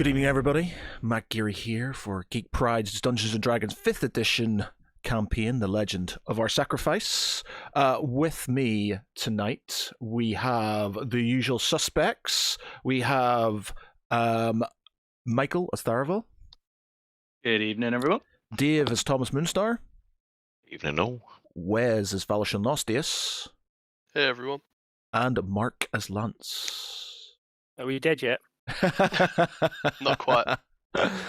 Good evening, everybody. Matt Geary here for Geek Pride's Dungeons & Dragons 5th edition campaign, The Legend of Our Sacrifice. With me tonight, we have the usual suspects. We have Michael as Tharavel. Good evening, everyone. Dave as Thomas Moonstar. Evening, all. Wes as Valishal Nostius. Hey, everyone. And Mark as Lance. Are we dead yet? Not quite.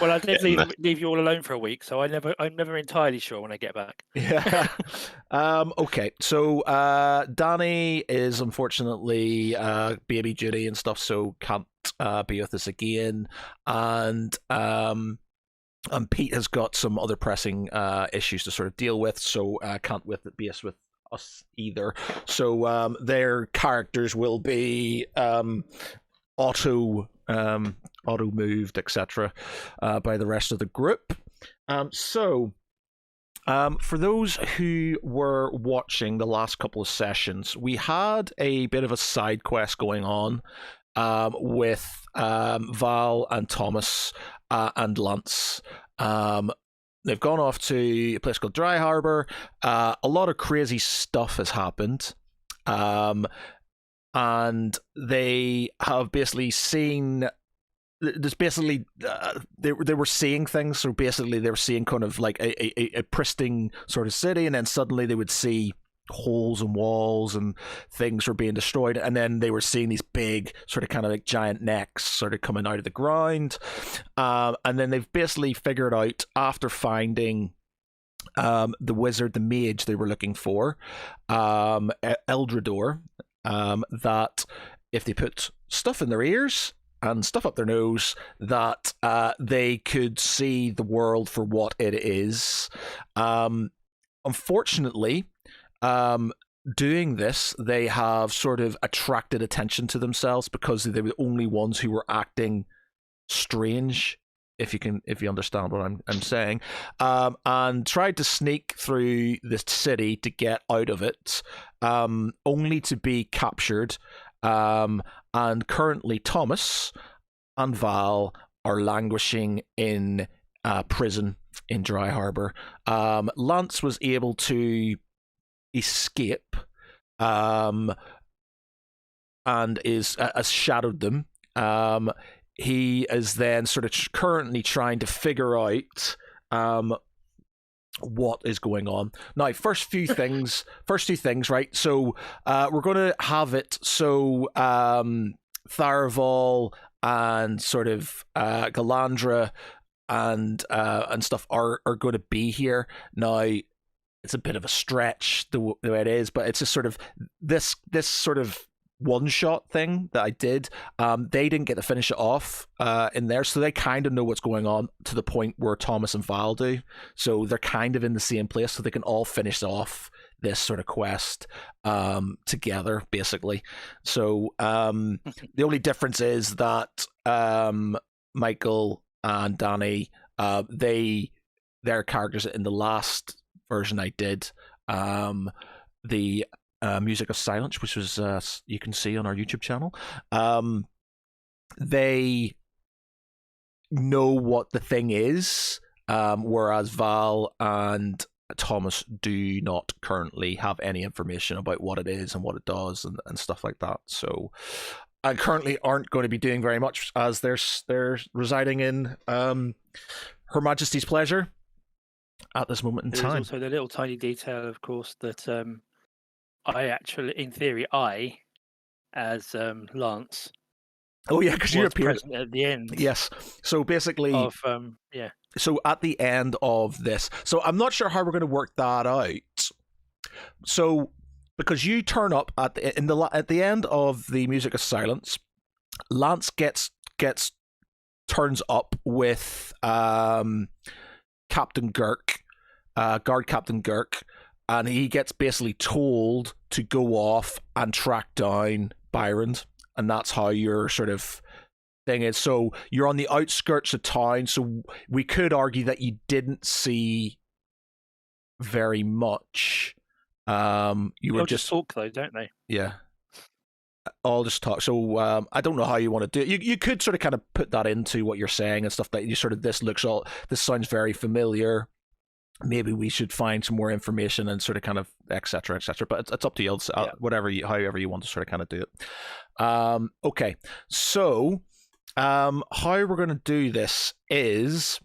Well, I did leave you all alone for a week, so I'm never entirely sure when I get back. Yeah. Okay. So Danny is unfortunately baby duty and stuff, so can't be with us again. And Pete has got some other pressing issues to sort of deal with, so can't be with us either. So their characters will be auto moved, etc., by the rest of the group. So for those who were watching the last couple of sessions, we had a bit of a side quest going on with Val and Thomas and Lance. They've gone off to a place called Dry Harbor. A lot of crazy stuff has happened. And they have basically seen. There's basically they were seeing things. So basically, they were seeing kind of like a pristine sort of city, and then suddenly they would see holes in walls and things were being destroyed, and then they were seeing these big sort of kind of like giant necks sort of coming out of the ground, and then they've basically figured out after finding the wizard, the mage they were looking for, Eldrador. That if they put stuff in their ears and stuff up their nose, that they could see the world for what it is. Unfortunately, doing this, they have sort of attracted attention to themselves because they were the only ones who were acting strange, if you understand what I'm saying, and tried to sneak through this city to get out of it, only to be captured. And currently, Thomas and Val are languishing in prison in Dry Harbor. Lance was able to escape, and has shadowed them. He is then sort of currently trying to figure out what is going on. Now, first two things, right? So we're going to have it so Tharaval and sort of Galandra and stuff are going to be here. Now, it's a bit of a stretch the way it is, but it's just sort of this sort of one-shot thing that I did. They didn't get to finish it off in there, so they kind of know what's going on to the point where Thomas and Val do. So they're kind of in the same place, so they can all finish off this sort of quest together, basically. So the only difference is that Michael and Danny, their characters in the last version I did, the Music of Silence, which was you can see on our YouTube channel, they know what the thing is, whereas Val and Thomas do not currently have any information about what it is and what it does and stuff like that. So and currently aren't going to be doing very much as they're residing in Her Majesty's pleasure at this moment in time. There's also the little tiny detail, of course, that I actually, in theory, as Lance. Oh yeah, because you appeared at the end. Yes. So basically, yeah. So at the end of this, so I'm not sure how we're going to work that out. So because you turn up at the end of the Music of Silence, Lance turns up with Captain Girk, Guard Captain Girk. And he gets basically told to go off and track down Byron. And that's how your sort of thing is. So you're on the outskirts of town. So we could argue that you didn't see very much. You were just talk, though, don't they? Yeah. all just talk. So I don't know how you want to do it. You could sort of kind of put that into what you're saying and stuff, that you sort of, this sounds very familiar. Maybe we should find some more information and sort of kind of etc. etc. But it's up to you. However you want to sort of kind of do it. Okay, so how we're going to do this is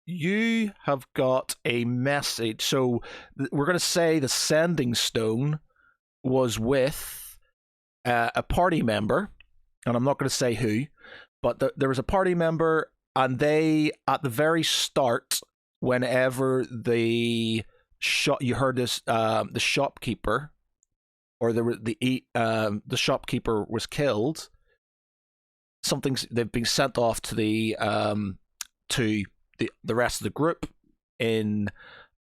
you have got a message. So we're going to say the sending stone was with a party member, and I'm not going to say who, but there was a party member, and they, at the very start, whenever you heard this, the shopkeeper, or the shopkeeper was killed. They've been sent off to the rest of the group in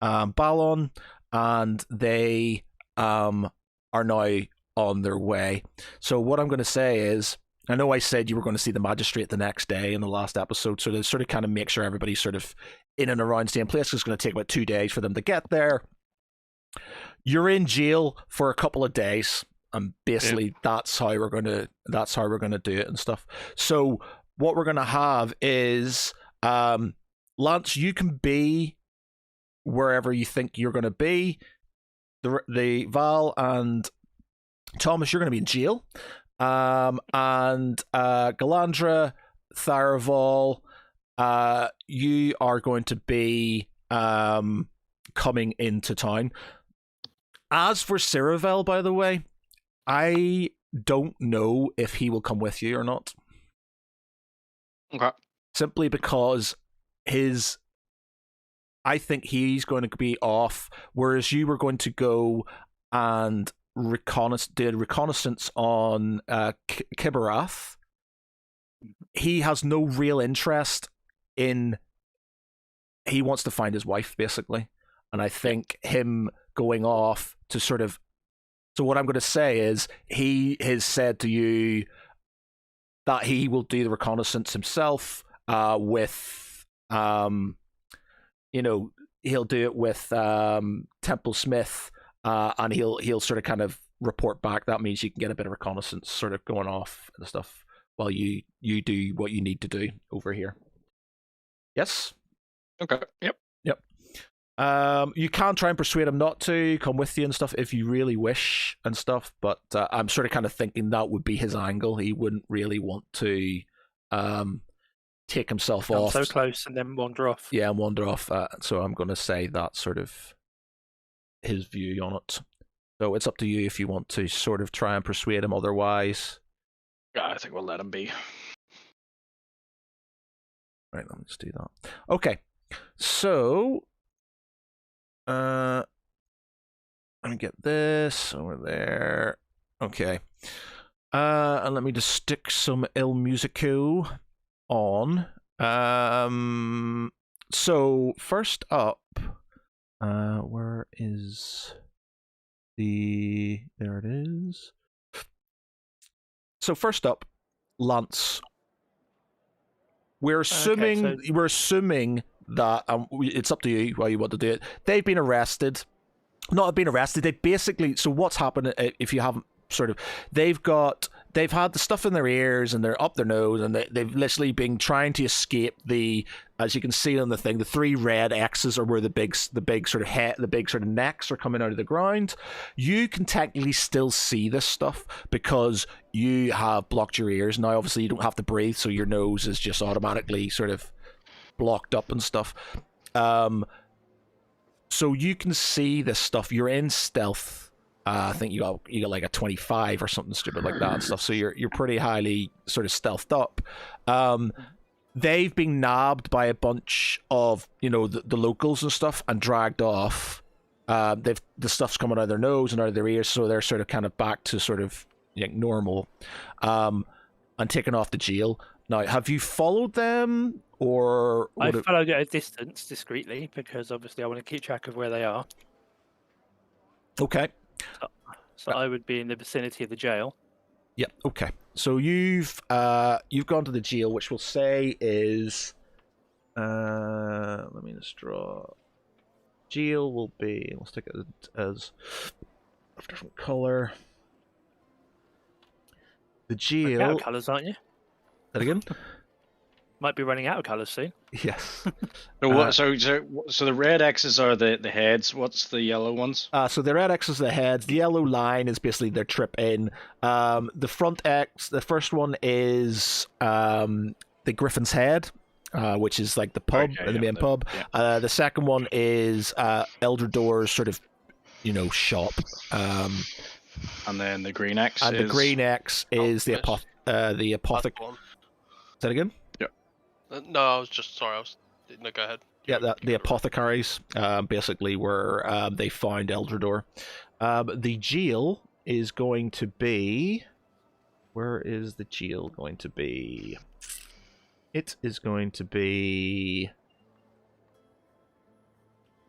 Ballon, and they are now on their way. So what I'm going to say is, I know I said you were going to see the magistrate the next day in the last episode, so to sort of kind of make sure everybody's sort of in and around the same place, it's going to take about 2 days for them to get there. You're in jail for a couple of days, and basically that's how we're going to do it and stuff. So what we're going to have is, Lance, you can be wherever you think you're going to be. The Val and Thomas, you're going to be in jail. And Galandra, Tharaval, you are going to be coming into town. As for Ciravel, by the way, I don't know if he will come with you or not. Okay. Simply because I think he's going to be off, whereas you were going to go and did reconnaissance on Kibarath. He has no real interest in. He wants to find his wife, basically, and I think him going off to sort of. So what I'm going to say is, he has said to you that he will do the reconnaissance himself. With he'll do it with Temple Smith. And he'll sort of kind of report back. That means you can get a bit of reconnaissance sort of going off and stuff while you do what you need to do over here. Yes? Okay. Yep. You can try and persuade him not to come with you and stuff if you really wish and stuff, but I'm sort of kind of thinking that would be his angle. He wouldn't really want to take himself off. So close and then wander off. Yeah, and wander off. So I'm going to say that sort of his view on it. So it's up to you if you want to sort of try and persuade him otherwise. Yeah, I think we'll let him be. Right, let me just do that. Okay, so let me get this over there. Okay, and let me just stick some Il Musico on. So first up, where is the? There it is. So first up, Lance. We're assuming that it's up to you how you want to do it. They've been arrested. Not been arrested. They basically. So what's happened? If you haven't sort of, they've had the stuff in their ears and they're up their nose, and they've literally been trying to escape the. As you can see on the thing, the 3 red X's are where the big sort of head, the big sort of necks are coming out of the ground. You can technically still see this stuff because you have blocked your ears. Now, obviously, you don't have to breathe, so your nose is just automatically sort of blocked up and stuff. So you can see this stuff. You're in stealth. I think you got like a 25 or something stupid like that and stuff. So you're pretty highly sort of stealthed up. They've been nabbed by a bunch of the locals and stuff and dragged off. The stuff's coming out of their nose and out of their ears, so they're sort of kind of back to sort of normal, and taken off to jail. Now, have you followed them or? I followed at a distance discreetly because obviously I want to keep track of where they are. Okay. So I would be in the vicinity of the jail. Yep. Okay. So you've gone to the jail, which we'll say is, let me just draw. Jail will be. Let's take it as of different color. The Running out of jail. colours, aren't you? That again? Might be running out of colours soon. Yes. So what? So the red X's are the heads. What's the yellow ones? So the red X is the heads. The yellow line is basically their trip in. The front X, the first one is the Griffin's Head, which is like the pub, Okay, the main pub. yeah. The second one is Eldrador's sort of, shop. And then the green X And is... the green X is the Alchemist. apothec. That one. Say that again? No, I was just sorry. No, go ahead. Yeah, the Keep it apothecaries, basically, where they found Eldrador. The jail is going to be... Where is the jail going to be? It is going to be...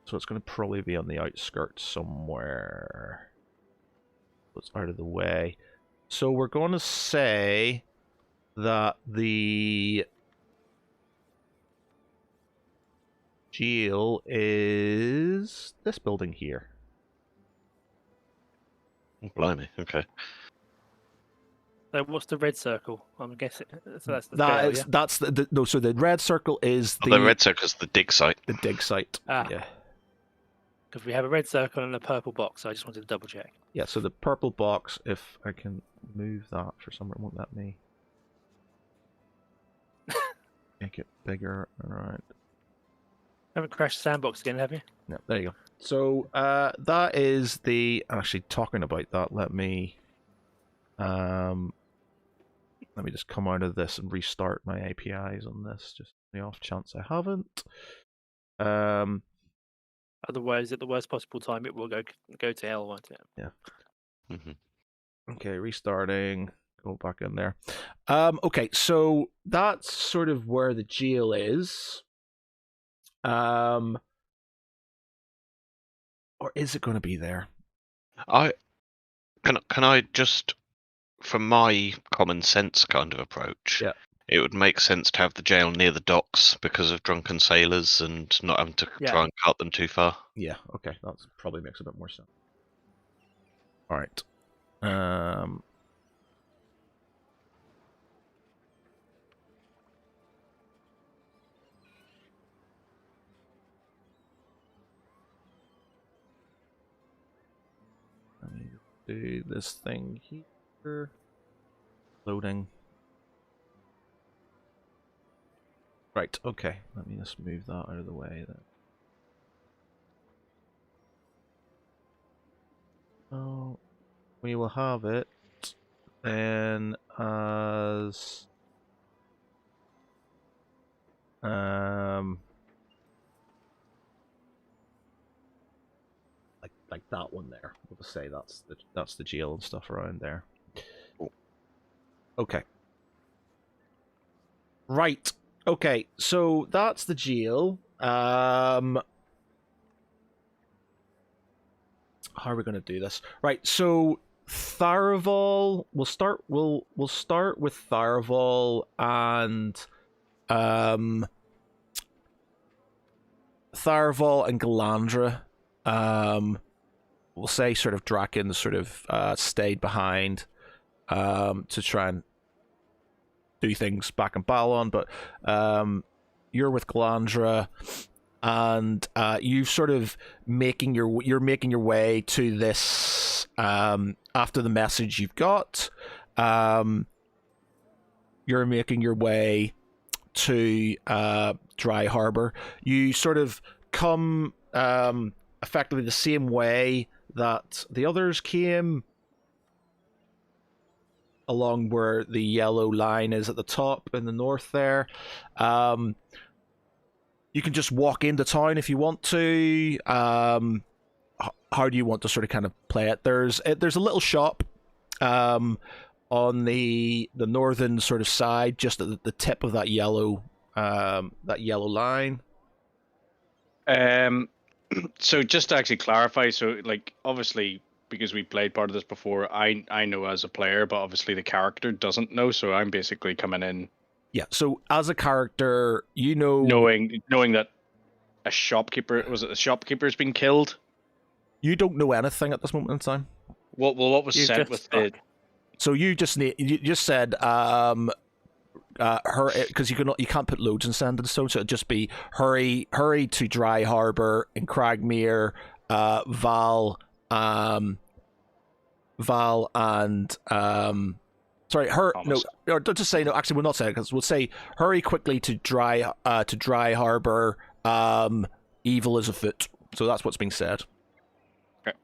So it's going to probably be on the outskirts somewhere. It's out of the way. So we're going to say that the jail is this building here. Blimey, okay. So what's the red circle? I'm guessing. So that's the That jail, is, yeah? that's no. So the red circle is The red circle's the dig site. the dig site. Ah. Yeah, Because we have a red circle and a purple box. So I just wanted to double check. yeah. So the purple box, if I can move that for some reason, won't let me make it bigger. All right. Haven't crashed the sandbox again, have you? No, there you go. So that is the actually talking about that. Let me just come out of this and restart my APIs on this, just the off chance I haven't. Otherwise, at the worst possible time, it will go to hell, won't it? Yeah. Mm-hmm. Okay, restarting. Go back in there. Okay, so that's sort of where the jail is. Or is it going to be there? Can I just, from my common sense kind of approach, Yeah. it would make sense to have the jail near the docks because of drunken sailors and not having to try and cut them too far. Yeah, okay, that probably makes a bit more sense. All right. Let me do this thing here. Loading. Right, okay. Let me just move that out of the way then. Oh, we will have it then as like that one there. We'll just say that's the jail and stuff around there. Okay. Right. Okay, so that's the jail. How are we going to do this? Right, so Tharaval. We'll start with Tharaval and Galandra. We'll say sort of Draken sort of stayed behind to try and do things back in Balon, but you're with Galandra, and you've sort of you're making your way to this after the message you've got. You're making your way to Dry Harbor. You sort of come effectively the same way that the others came, along where the yellow line is at the top in the north there. You can just walk into town if you want to. How do you want to sort of kind of play it? There's a little shop on the northern sort of side, just at the tip of that yellow line. So just to actually clarify, so like obviously because we played part of this before, I know as a player, but obviously the character doesn't know, so I'm basically coming in. Yeah, so as a character, you know, knowing that a shopkeeper's been killed. You don't know anything at this moment in time. What was You sent just with the? So you just said because you can't put loads in Sand and Stone, so it'd just be hurry to Dry Harbor in Cragmere, Val and sorry, Thomas. no, or don't just say no. Actually, we'll not say it because we'll say hurry quickly to Dry Harbor. Evil is afoot. So that's what's being said. Okay.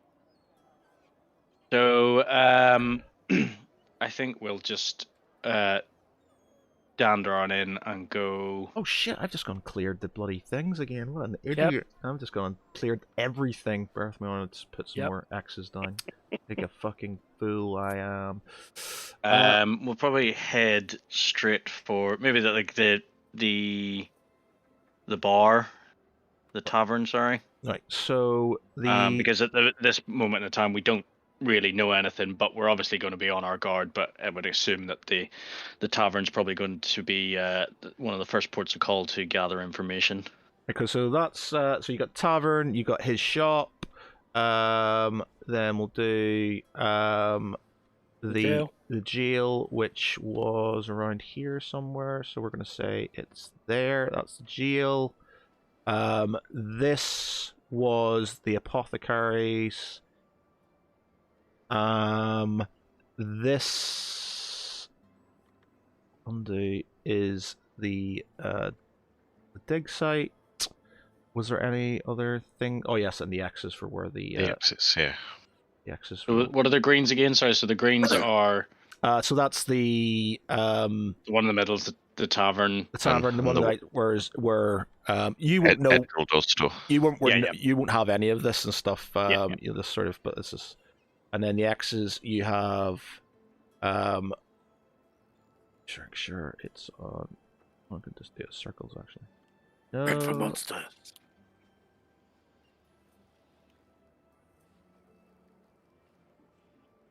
So I think we'll just dander on in and go. Oh shit! I've just gone and cleared the bloody things again. What an idiot! Yep. I'm just gone and cleared everything. Birth me on to put some Yep. more X's down. Like a fucking fool I am. We'll probably head straight for maybe the bar, the tavern. Sorry. Right. So Because at this moment in time we don't really know anything, but we're obviously going to be on our guard. But I would assume that the tavern's probably going to be one of the first ports of call to gather information. Okay, so that's so you got tavern, you got his shop. Then we'll do the jail, which was around here somewhere. So we're gonna say it's there. That's the jail. This was the apothecaries. This undo is the dig site. Was there any other thing? Oh yes, and the X's for where the exits, yeah. the X's for. So what are the greens again? Sorry, so the greens are. So that's the The one in the middle is the tavern. the tavern, the one that where you won't know. Edgel does stuff. You won't Yeah. you won't have any of this and stuff. Yeah. You know, this sort of, but this is, and then the X's you have. Sure, it's on. I can just do it circles actually. Red for No. monsters.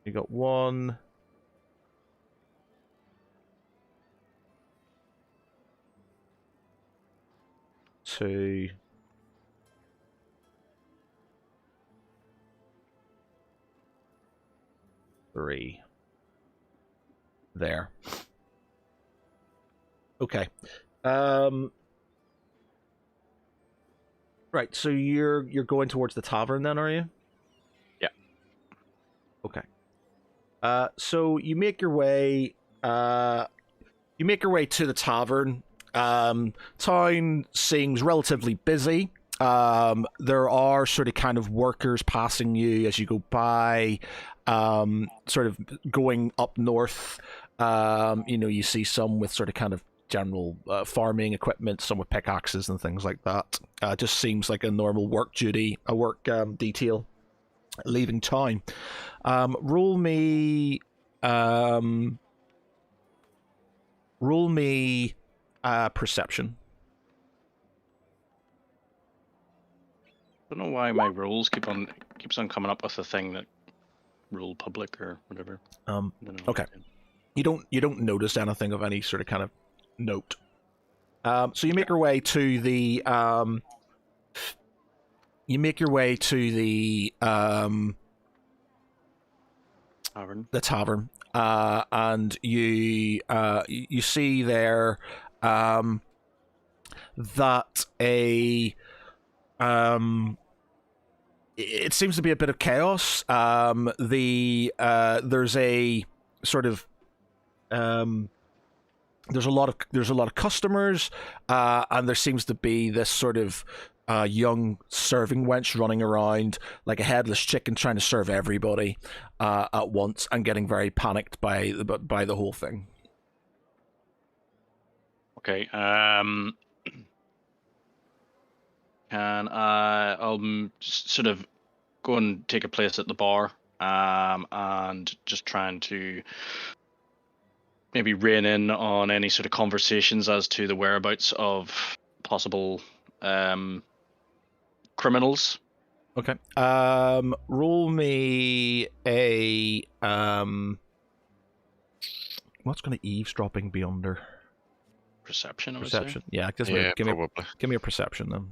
You got 1, 2, 3. There. Okay. Right, so you're going towards the tavern then, are you? Yeah. Okay. So you make your way to the tavern. Town seems relatively busy. There are sort of kind of workers passing you as you go by, sort of going up north. You see some with sort of kind of general farming equipment, some with pickaxes and things like that. Just seems like a normal work detail leaving town. Roll me perception. I don't know why my rules keeps on coming up with a thing that rule public or whatever. I don't know. Okay. You don't notice anything of any sort of kind of note. So you make your way to the Tavern. the tavern, and you see there that it seems to be a bit of chaos. There's a sort of there's a lot of customers, and there seems to be this sort of young serving wench running around like a headless chicken, trying to serve everybody at once, and getting very panicked by the whole thing. Okay. Can I'll sort of go and take a place at the bar, and just trying to maybe rein in on any sort of conversations as to the whereabouts of possible criminals. Okay. Roll me a what's going to eavesdropping be under? Perception, I would Perception. Yeah, give me a perception then.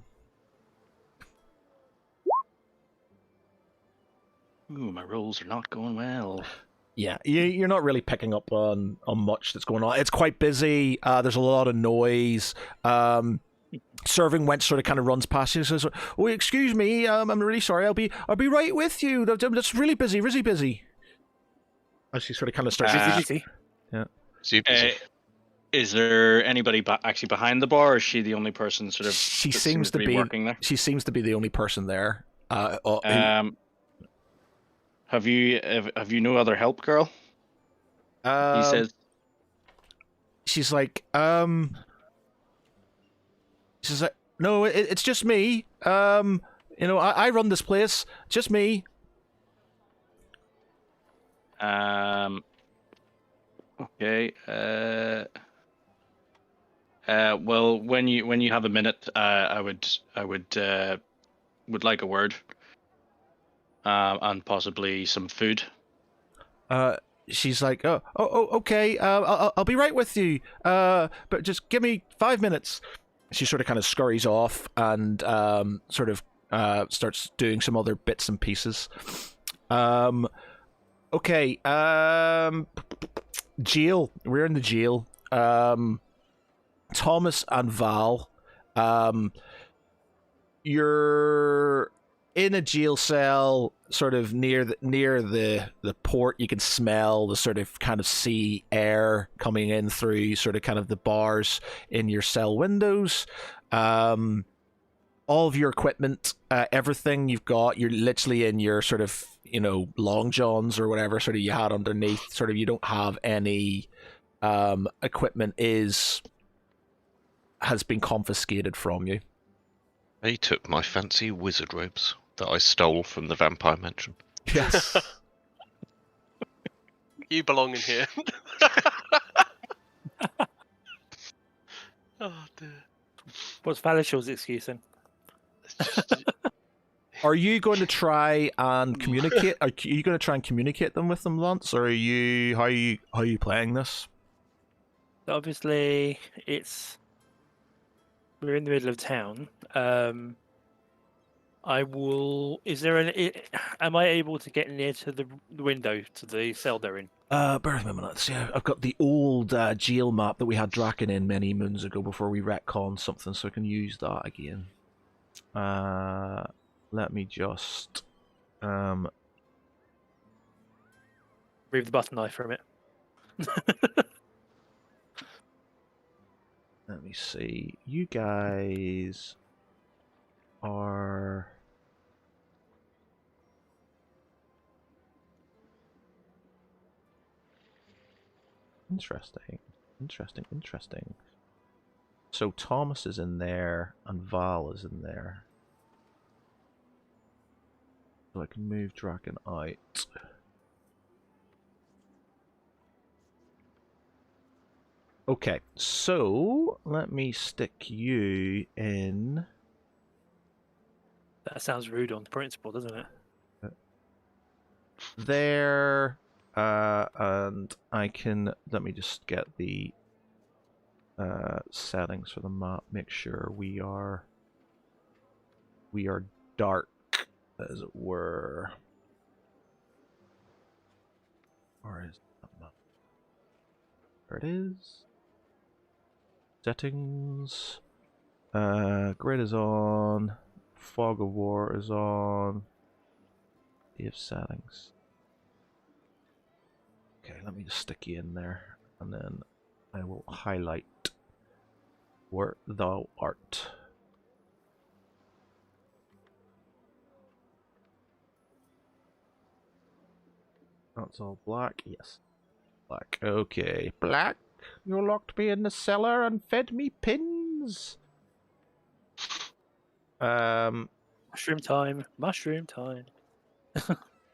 Ooh, my rolls are not going well. Yeah, you're not really picking up on much that's going on. It's quite busy. There's a lot of noise. Serving wench sort of kind of runs past you and says, "Oh, excuse me. I'm really sorry. I'll be right with you. That's really busy, really busy." As she sort of kind of starts. Busy. Yeah. Super. Is there anybody actually behind the bar, or is she the only person sort of She that seems to be working there? She seems to be the only person there. Have you no other help, girl? He says. She's like, she's like, no, it's just me. I run this place. Just me. Okay. Well, when you have a minute, I would like a word. And possibly some food. She's like, oh, okay. I'll be right with you. But just give me 5 minutes. She sort of kind of scurries off and sort of starts doing some other bits and pieces. Okay. Jail. We're in the jail. Thomas and Val. You're in a jail cell, sort of near the port. You can smell the sort of kind of sea air coming in through sort of kind of the bars in your cell windows. All of your equipment, everything you've got, you're literally in your sort of, long johns or whatever sort of you had underneath. Sort of, you don't have any equipment has been confiscated from you. They took my fancy wizard robes that I stole from the vampire mansion. Yes. You belong in here. Oh dear. What's Valishaw's excuse then? Are you going to try and communicate? Are you going to try and communicate them with them, Lance, or how are you playing this? Obviously, we're in the middle of town. I will. Am I able to get near to the window to the cell they're in? Bear with me a minute. See, I've got the old jail map that we had Draken in many moons ago before we retconned something, so I can use that again. Let me just Remove the button knife from it. let me see. You guys are interesting. So Thomas is in there and Val is in there. So I can move Draken out. Okay, so let me stick you in. That sounds rude on principle, doesn't it? There, and I can. Let me just get the settings for the map. Make sure we are dark, as it were. Or is that map? There it is. Settings. Grid is on. Fog of War is on. Save settings. Okay, let me just stick you in there, and then I will highlight where thou art. That's all black? Yes. Black. Okay. Black, you locked me in the cellar and fed me pins. Mushroom time. Mushroom time.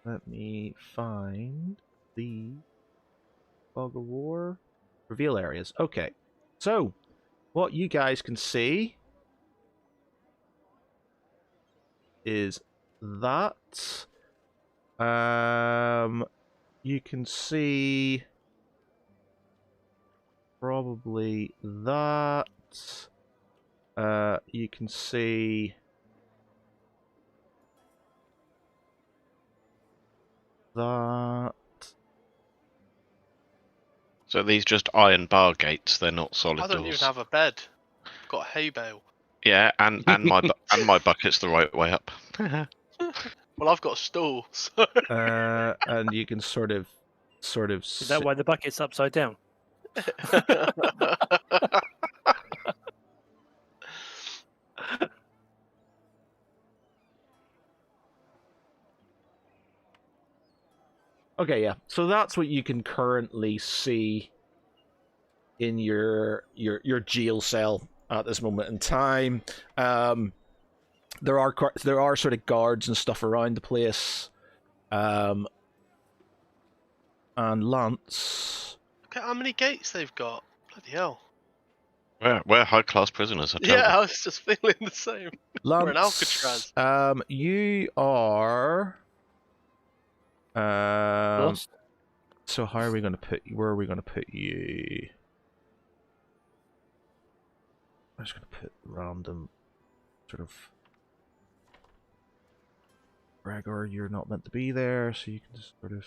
Let me find the Fog of War reveal areas. Okay. So, what you guys can see is that you can see probably that. You can see that. So are these just iron bar gates? They're not solid I don't doors. even have a bed. I've got a hay bale. Yeah, and my bucket's the right way up. Well, I've got a stool. So... And you can sort of Is that why the bucket's upside down? Okay, yeah. So that's what you can currently see in your jail cell at this moment in time. There are sort of guards and stuff around the place. And Lance. Look at how many gates they've got. Bloody hell. We're high class prisoners. I tell Yeah, you. I was just feeling the same. Lance, We're in Alcatraz. You are. Lost? So how are we going to put? Where are we going to put you? I'm just going to put random, sort of. Gregor, you're not meant to be there, so you can just sort of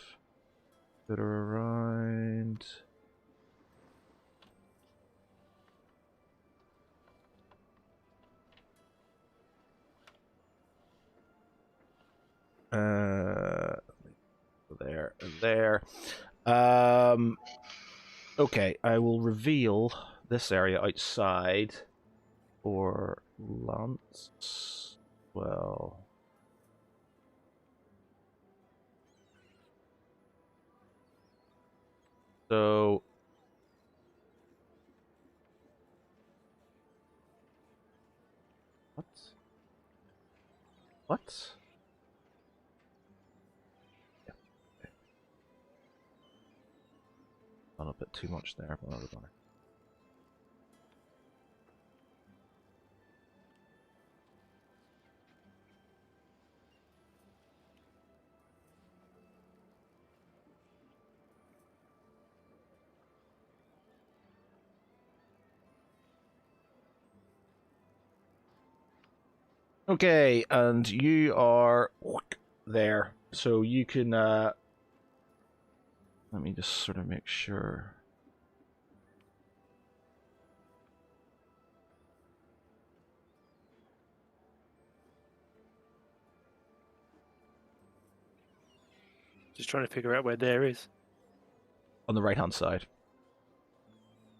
put her around. There. Okay, I will reveal this area outside for Lance. Well. So. What? A little bit too much there, but another bother. Okay, and you are there, so you can. Let me just sort of make sure. Just trying to figure out where there is. On the right hand side.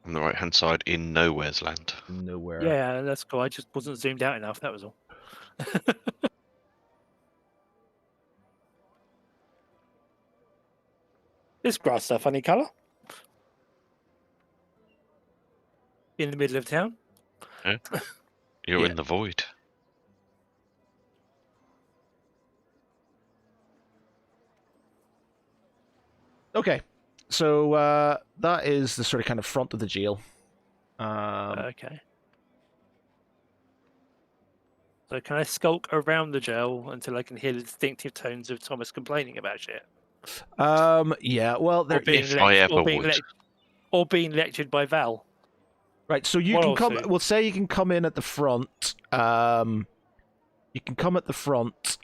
On the right hand side in Nowhere's Land. Nowhere. Yeah, that's cool. I just wasn't zoomed out enough, that was all. This grass a funny colour. In the middle of town. Yeah. You're Yeah. in the void. Okay, so that is the sort of kind of front of the jail. Okay. So can I skulk around the jail until I can hear the distinctive tones of Thomas complaining about shit? Yeah, well, there. If I ever would. Or being lectured by Val. Right, so you What can come. also? We'll say you can come in at the front. You can come at the front.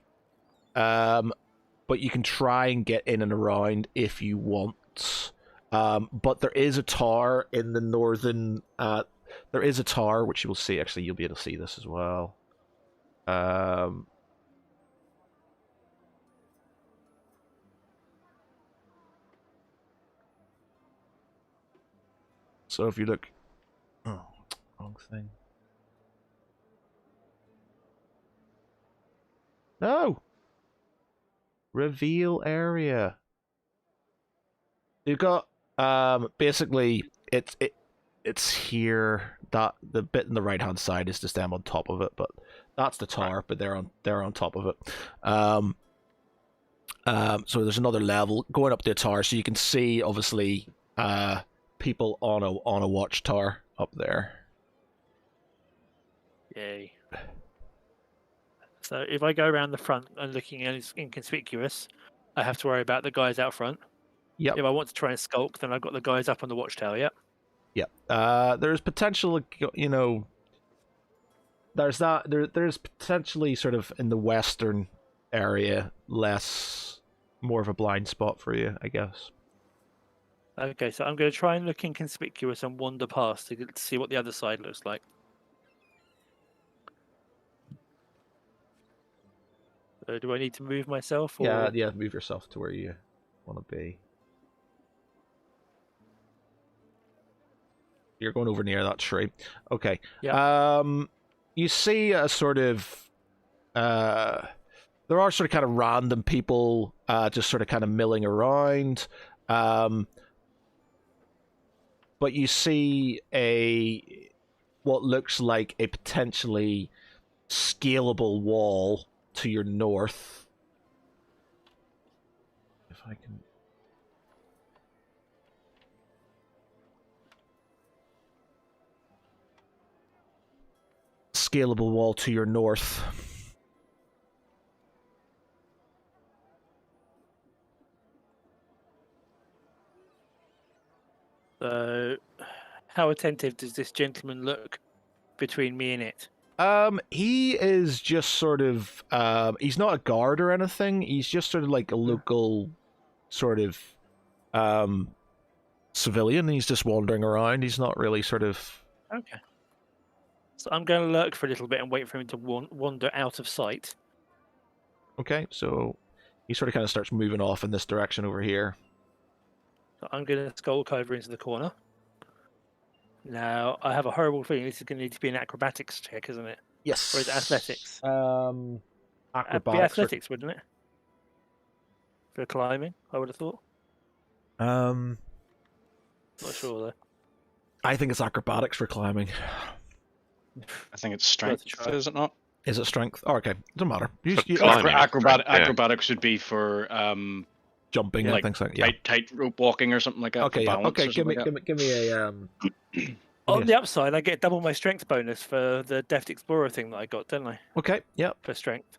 But you can try and get in and around if you want. But there is a tower in the northern. There is a tower which you will see. Actually, you'll be able to see this as well. So if you look, oh, wrong thing. No. Reveal area. You've got basically it's here. That the bit on the right hand side is just them on top of it, but that's the tower. But they're on top of it. So there's another level going up the tower, so you can see obviously people on a watchtower up there. Yay. So if I go around the front and looking inconspicuous, I have to worry about the guys out front. Yep. If I want to try and skulk, then I've got the guys up on the watchtower, yep. Yep. There's potential, there's that. There's potentially sort of in the western area less more of a blind spot for you, I guess. Okay, so I'm going to try and look inconspicuous and wander past to see what the other side looks like. Do I need to move myself? Or... Yeah, move yourself to where you want to be. You're going over near that tree. Okay. Yeah. You see a sort of there are sort of kind of random people just sort of kind of milling around. But you see what looks like a potentially scalable wall to your north. If I can... Scalable wall to your north. So, how attentive does this gentleman look between me and it? He is just sort of he's not a guard or anything. He's just sort of like a local sort of civilian. He's just wandering around. He's not really sort of... Okay. So I'm going to lurk for a little bit and wait for him to wander out of sight. Okay, so he sort of kind of starts moving off in this direction over here. So I'm going to skulk over into the corner. Now, I have a horrible feeling this is going to need to be an acrobatics check, isn't it? Yes. Or is it athletics? Acrobatics. Be athletics, wouldn't it? For climbing, I would have thought. Not sure, though. I think it's acrobatics for climbing. I think it's strength, is it not? Is it strength? Oh, okay. Doesn't matter. Acrobatics would be for jumping and things like that. Tight rope walking or something like that. Okay, okay. Give me a On the upside, I get double my strength bonus for the Deft Explorer thing that I got, don't I? Okay, yep. For strength.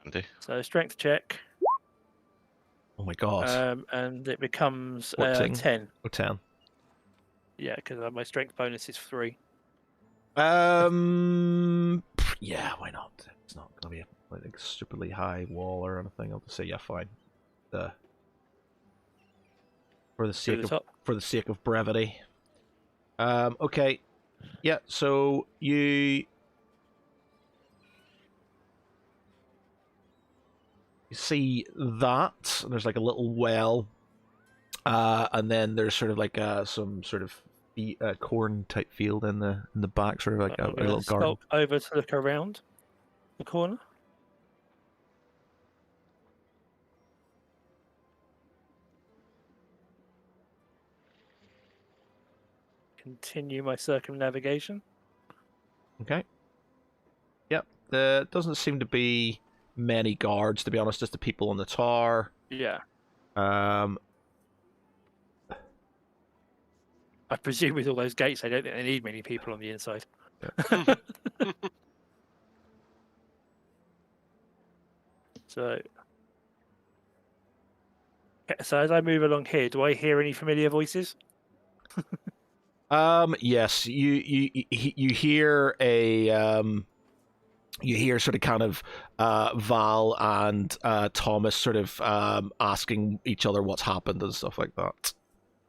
Andy. So strength check. Oh my god. And it becomes 10. Oh, 10. Yeah, because my strength bonus is 3. Yeah, why not? It's not gonna be a stupidly high wall or anything. I'll just say yeah, fine. For the sake of brevity. Okay. Yeah, so you see that there's like a little well, and then there's sort of like some sort of corn type field in the back, sort of like a little garden. Over to look around the corner. Continue my circumnavigation. Okay. Yep. There doesn't seem to be many guards, to be honest. Just the people on the tower. Yeah. I presume with all those gates, I don't think they need many people on the inside. Yeah. So as I move along here, do I hear any familiar voices? Yes, you hear you hear sort of kind of Val and Thomas sort of asking each other what's happened and stuff like that.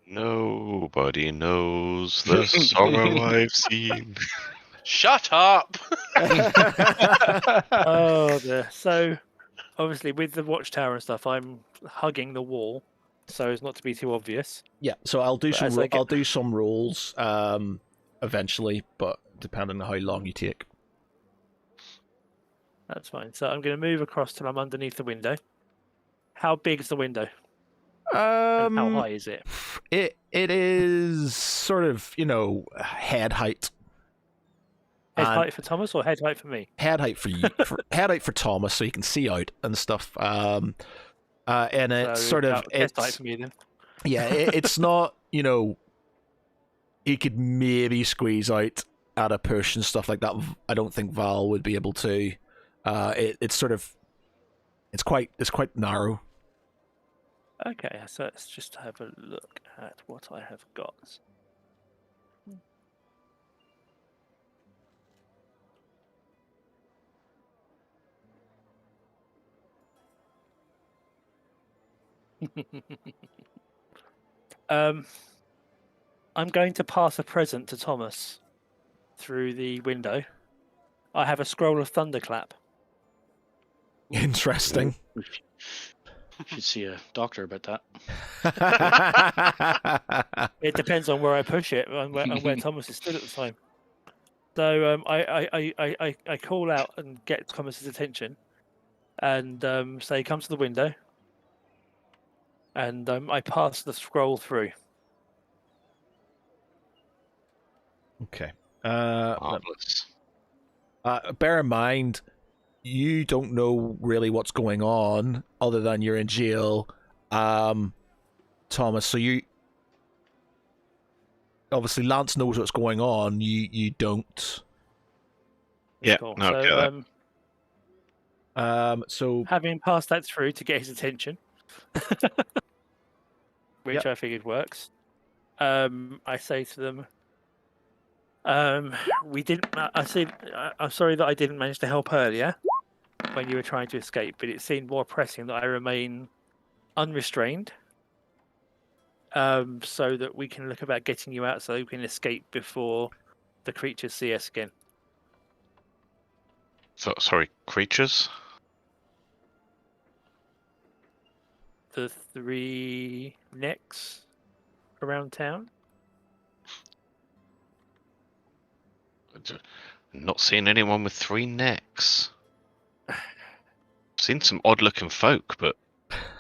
Nobody knows the sorrow I've seen. Shut up! So obviously with the watchtower and stuff, I'm hugging the wall so as not to be too obvious. Yeah, so I'll do I'll do some rolls eventually, but depending on how long you take. That's fine. So I'm going to move across till I'm underneath the window. How big is the window? And how high is it? It is sort of, head height. Head height for Thomas or head height for me? Head height for you. Head height for Thomas, so you can see out and stuff. And it's sort of head height for me then. Yeah, it's not. You could maybe squeeze out at a push and stuff like that. I don't think Val would be able to. It's quite narrow. Okay, so let's just have a look at what I have got. I'm going to pass a present to Thomas through the window. I have a scroll of thunderclap. Interesting. You should see a doctor about that. It depends on where I push it and where Thomas is stood at the time. So I call out and get Thomas's attention, and say, "Come to the window." And I pass the scroll through. Okay. Marvelous. Bear in mind, you don't know really what's going on, other than you're in jail, Thomas. So you obviously Lance knows what's going on. You don't. Yeah. Cool. No, So get that. So having passed that through to get his attention, which Yep. I figured works, I say to them, "We didn't. I said, I'm sorry that I didn't manage to help earlier when you were trying to escape, but it seemed more pressing that I remain unrestrained, so that we can look about getting you out, so we can escape before the creatures see us again." So, sorry, creatures? The 3 necks around town. Not seeing anyone with 3 necks. Seen some odd-looking folk, but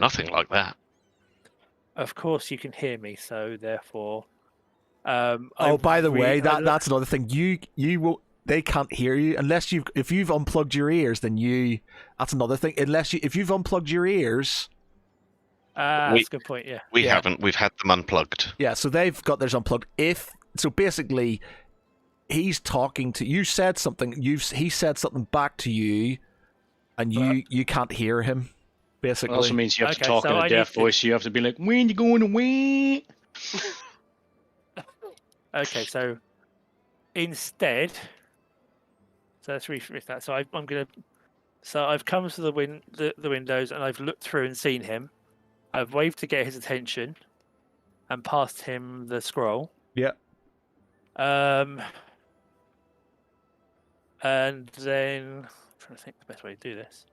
nothing like that. Of course, you can hear me, so therefore. oh, by the way, that's another thing. You will. They can't hear you unless if you've unplugged your ears. Then that's another thing. If you've unplugged your ears. That's a good point. Yeah. We Yeah. haven't. We've had them unplugged. Yeah, so they've got theirs unplugged. So basically, he's talking to you. Said something. He said something back to you, and you can't hear him. Basically, It also means you have to Okay, talk so in a I deaf need to- voice. You have to be like, "When you going away?" Okay, so instead, so let's rephrase that. So I'm gonna. So I've come to the windows and I've looked through and seen him. I've waved to get his attention, and passed him the scroll. yeah. And then I'm trying to think the best way to do this.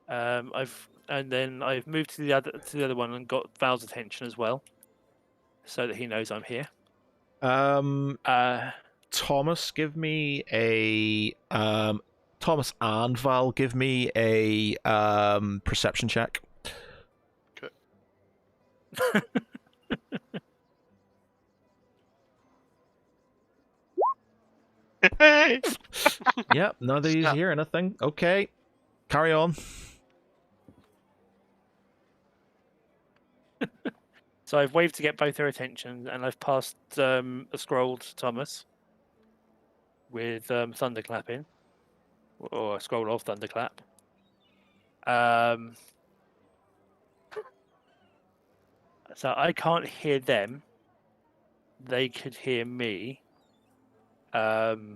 I've moved to the other one and got Val's attention as well, so that he knows I'm here. Thomas, give me a Thomas and Val, give me a perception check. Hey! Yep, none of these Snap. hear anything. Okay, carry on. So I've waved to get both their attention, and I've passed a scroll to Thomas with thunderclap in, or a scroll of thunderclap. So I can't hear them. They could hear me. So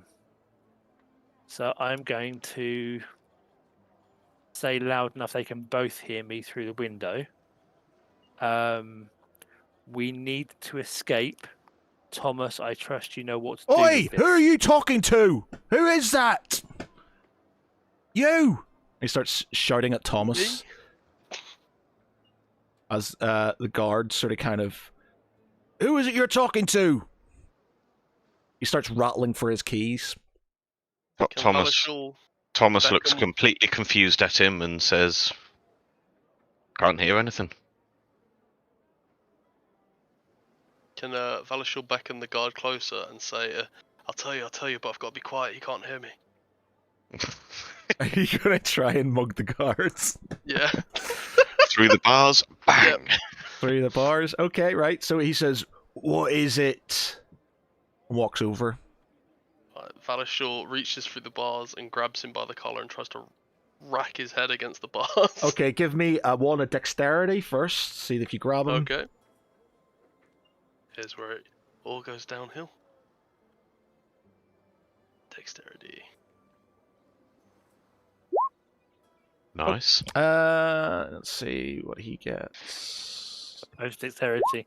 I'm going to say loud enough they can both hear me through the window. We need to escape. Thomas, I trust you know what to do. Oi! with Who are this. you talking to? Who is that? You! He starts shouting at Thomas. As the guard sort of kind of... Who is it you're talking to? He starts rattling for his keys. Can Thomas Valachul looks Beckham- completely confused at him and says, "Can't hear anything." Can Valachul beckon the guard closer and say, I'll tell you, but I've got to be quiet. You can't hear me." Are you going to try and mug the guards? Yeah. Through the bars, bang! Through the bars? Okay, right. So he says, "What is it?" And walks over. Valachul reaches through the bars and grabs him by the collar and tries to rack his head against the bars. Okay, give me a dexterity first. See if you grab him. Okay. Here's where it all goes downhill. dexterity. Nice. Let's see what he gets. Post dexterity.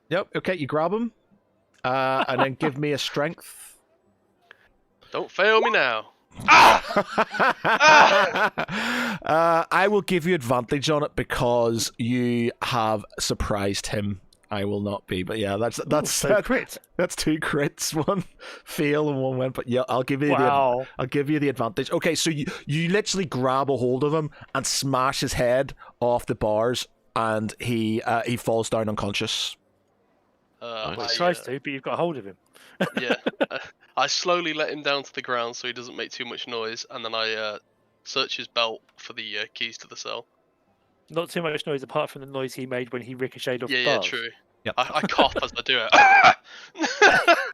Yep. Okay, you grab him, and then give me a strength. Don't fail me now. I will give you advantage on it because you have surprised him. I will not be, but yeah, that's So crit. that's 2 crits, 1 fail and 1 win. But yeah, I'll give you Wow. I'll give you the advantage. Okay, so you literally grab a hold of him and smash his head off the bars, and he falls down unconscious. Nice. He tries to, but you've got a hold of him. Yeah. I slowly let him down to the ground so he doesn't make too much noise, and then I search his belt for the keys to the cell. Not too much noise apart from the noise he made when he ricocheted off the Yeah, bars. true. Yep. I cough as I do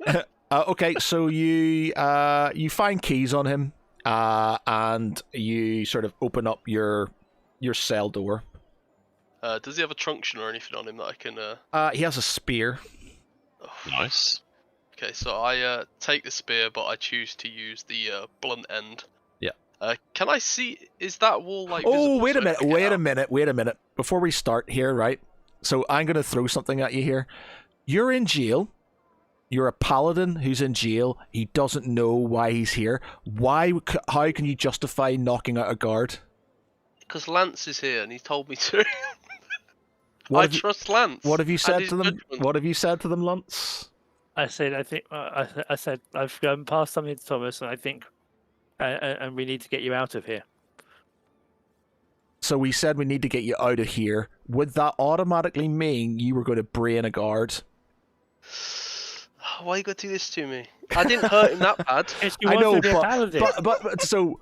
it. Okay, so you find keys on him, and you sort of open up your cell door. Does he have a truncheon or anything on him that I can? He has a spear. Nice. Okay, so I take the spear, but I choose to use the blunt end. Yeah. Can I see? Is that wall like? Oh, visible wait so a I minute! can get Wait a out? minute! Wait a minute! Before we start here, right? So I'm going to throw something at you here. You're in jail. You're a paladin who's in jail. He doesn't know why he's here. How can you justify knocking out a guard? Because Lance is here and he told me to. What I have you- trust Lance. What have you and said his to them? judgment. What have you said to them, Lance? I said, I said, I've passed something to Thomas, and I think, and we need to get you out of here. So we said we need to get you out of here. Would that automatically mean you were going to brain a guard? Why you got to do this to me? I didn't hurt him that bad. Because you I want know, to be a paladin. but so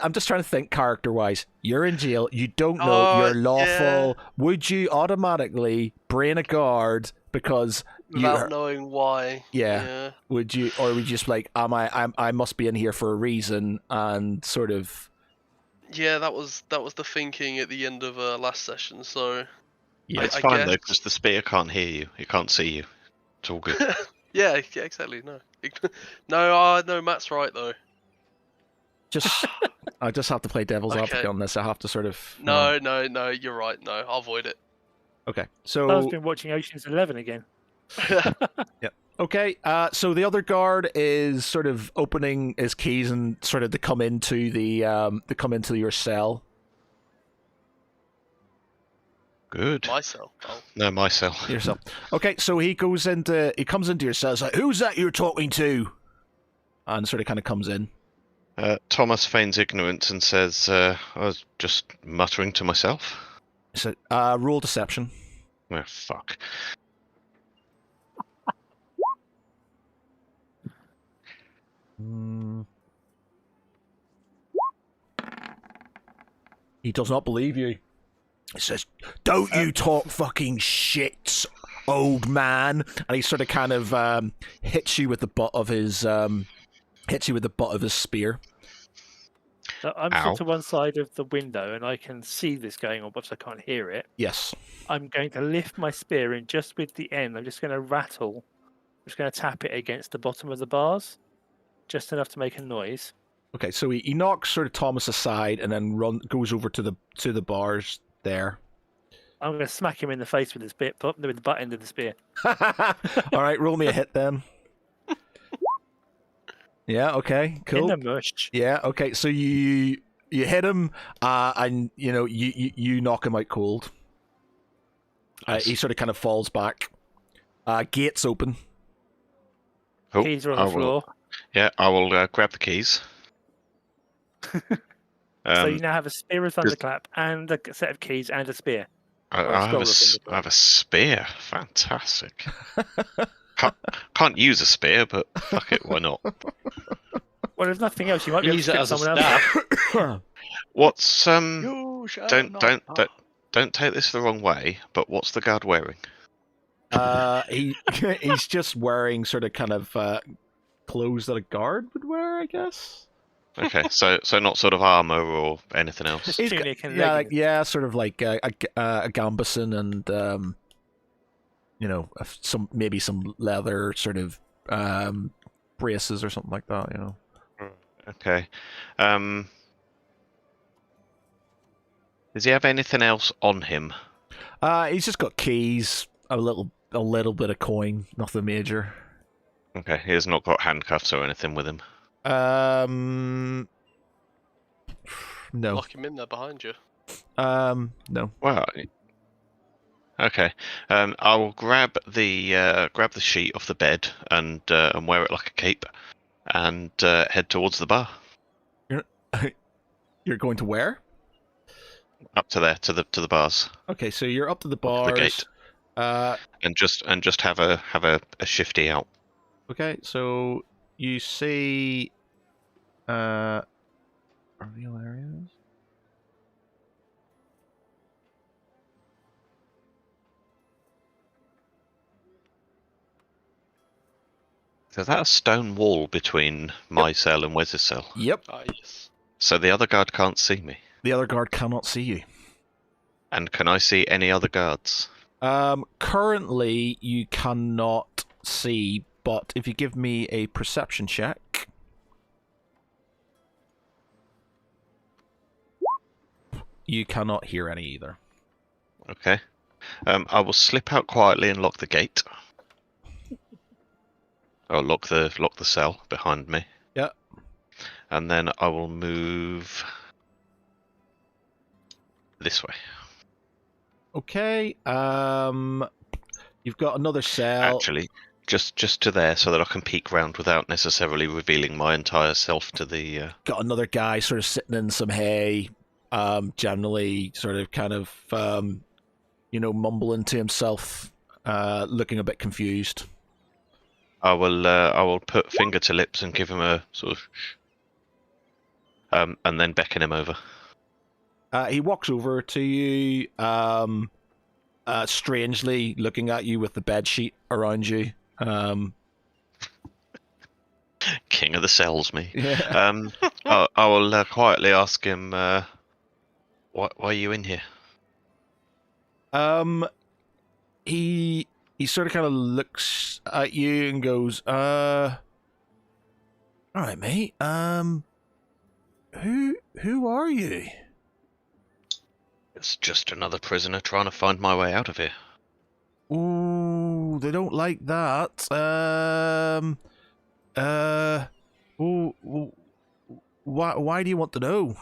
I'm just trying to think character wise. You're in jail. You don't know. Oh, You're lawful. Would you automatically brain a guard because Without knowing why. Yeah. Would you, or would you just like, I must be in here for a reason, and sort of? Yeah, that was the thinking at the end of last session. So Yeah, it's I fine guess- though, because the spear can't hear you. It can't see you. It's all good. yeah, exactly. No, no, Matt's right though. Just, I just have to play devil's Okay. advocate on this. I have to sort of. No, you're right. No, I'll avoid it. Okay. I've So been watching Ocean's 11 again. okay. So the other guard is sort of opening his keys and sort of to come into your cell. Good. Myself. Oh. No, my cell. Yourself. Okay, so he comes into your cell. It's like, who's that you're talking to? And sort of kind of comes in. Thomas feigns ignorance and says, I was just muttering to myself. So, roll deception. Oh, fuck. He does not believe you. He says, "Don't you talk fucking shit, old man!" And he sort of kind of hits you with the butt of his spear. So I'm Ow. stood to one side of the window, and I can see this going on, but I can't hear it. Yes. I'm going to lift my spear, and just with the end, I'm just going to rattle. I'm just going to tap it against the bottom of the bars, just enough to make a noise. Okay, so he knocks sort of Thomas aside and then goes over to the bars there. I'm going to smack him in the face with with the butt end of the spear. All right, roll me a hit then. Yeah. Okay. Cool. In the mush. Yeah. Okay. So you hit him, and you knock him out cold. Nice. He sort of kind of falls back. Gates open. Oh, Keys are on I the will- floor. Yeah, I will grab the keys. So you now have a spear of does- thunderclap and a set of keys and a spear. I, or a I have scroll a, of s- thunderclap. I have a spear. Fantastic. Can't use a spear, but fuck it, why not? Well, there's nothing else. You might be able to Use it strip as a someone else. staff. What's You shall don't not don't pass. don't don't take this the wrong way, but what's the guard wearing? He's just wearing sort of kind of clothes that a guard would wear, I guess. Okay, so not sort of armor or anything else. Just He's tunic and yeah, leggings. sort of like a gambeson and maybe some leather sort of braces or something like that. Okay. Does he have anything else on him? He's just got keys, a little bit of coin, nothing major. Okay, he has not got handcuffs or anything with him. No. Lock him in there behind you. No. Well, okay. I will grab the sheet off the bed and wear it like a cape, and head towards the bar. You're going to where? Up to there, to the bars. Okay, so you're up to the Up to bars. the gate. And just have a shifty out. Okay, so you see reveal areas. So is that a stone wall between my cell and Wes's cell? Yep. Ah, yes. So the other guard can't see me. The other guard cannot see you. And can I see any other guards? Currently you cannot see, but if you give me a perception check. You cannot hear any either. Okay. I will slip out quietly and lock the gate. Or lock the cell behind me. Yeah. And then I will move this way. Okay. You've got another cell. Actually, just to there, so that I can peek round without necessarily revealing my entire self to the. Got another guy sort of sitting in some hay, generally sort of kind of mumbling to himself, looking a bit confused. I will put finger to lips and give him a sort of and then beckon him over. He walks over to you, strangely looking at you with the bed sheet around you. King of the cells, me. Yeah. I will quietly ask him, why are you in here? He sort of kind of looks at you and goes, all right, mate. Who are you? It's just another prisoner trying to find my way out of here. Ooh, they don't like that. Why do you want to know?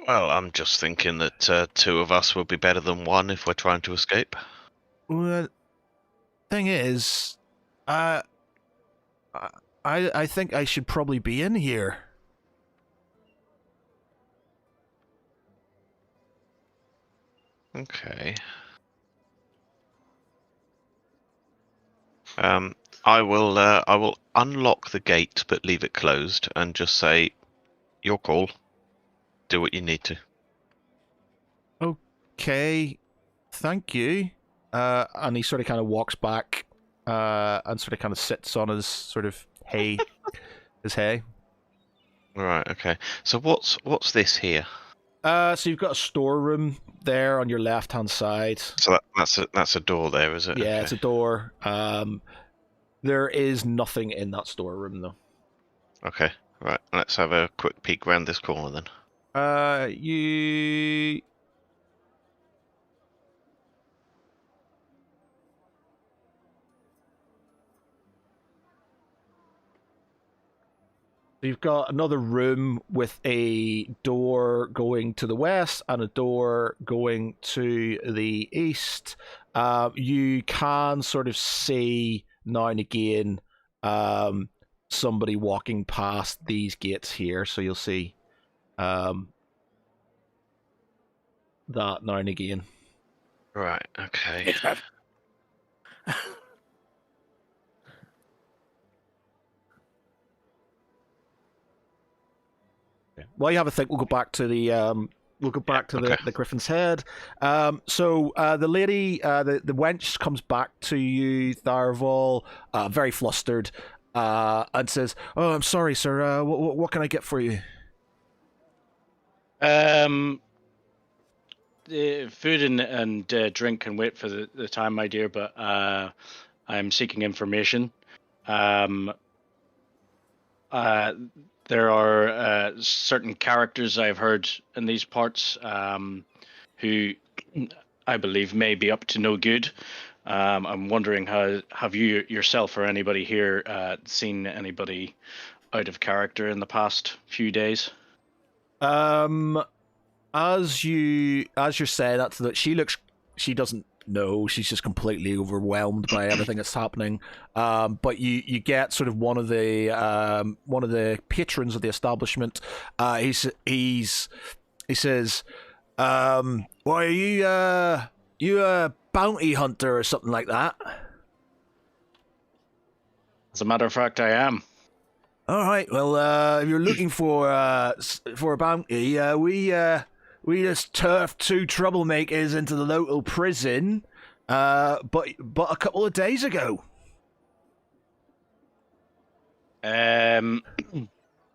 Well, I'm just thinking that two of us would be better than one if we're trying to escape. Well, thing is, I think I should probably be in here. Okay. I will unlock the gate but leave it closed and just say, your call. Do what you need to. Okay, thank you. And he sort of kind of walks back, and sort of kind of sits on his sort of hay, his hay. Right. Okay. So what's this here? So you've got a storeroom there on your left-hand side. So that's a door there, is it? Yeah, Okay. it's a door. There is nothing in that storeroom though. Okay. Right. Let's have a quick peek round this corner then. You've got another room with a door going to the west and a door going to the east. You can sort of see now and again somebody walking past these gates here, so you'll see that now and again. Right. Okay. It's bad. While you have a think, we'll go back to the okay. the Griffin's Head. So the lady, the wench comes back to you, Tharval, very flustered, and says, "Oh, I'm sorry, sir. What can I get for you?" The food and drink can wait for the time, my dear. But I I'm seeking information. There are certain characters I've heard in these parts who I believe may be up to no good. I'm wondering, have you yourself or anybody here seen anybody out of character in the past few days? As you're saying that, she doesn't know. She's just completely overwhelmed by everything that's happening. But you get sort of one of the patrons of the establishment. He says, "Why are you a bounty hunter or something like that?" As a matter of fact, I am. All right. Well, if you're looking for a bounty, we just turfed 2 troublemakers into the local prison, but a couple of days ago. Do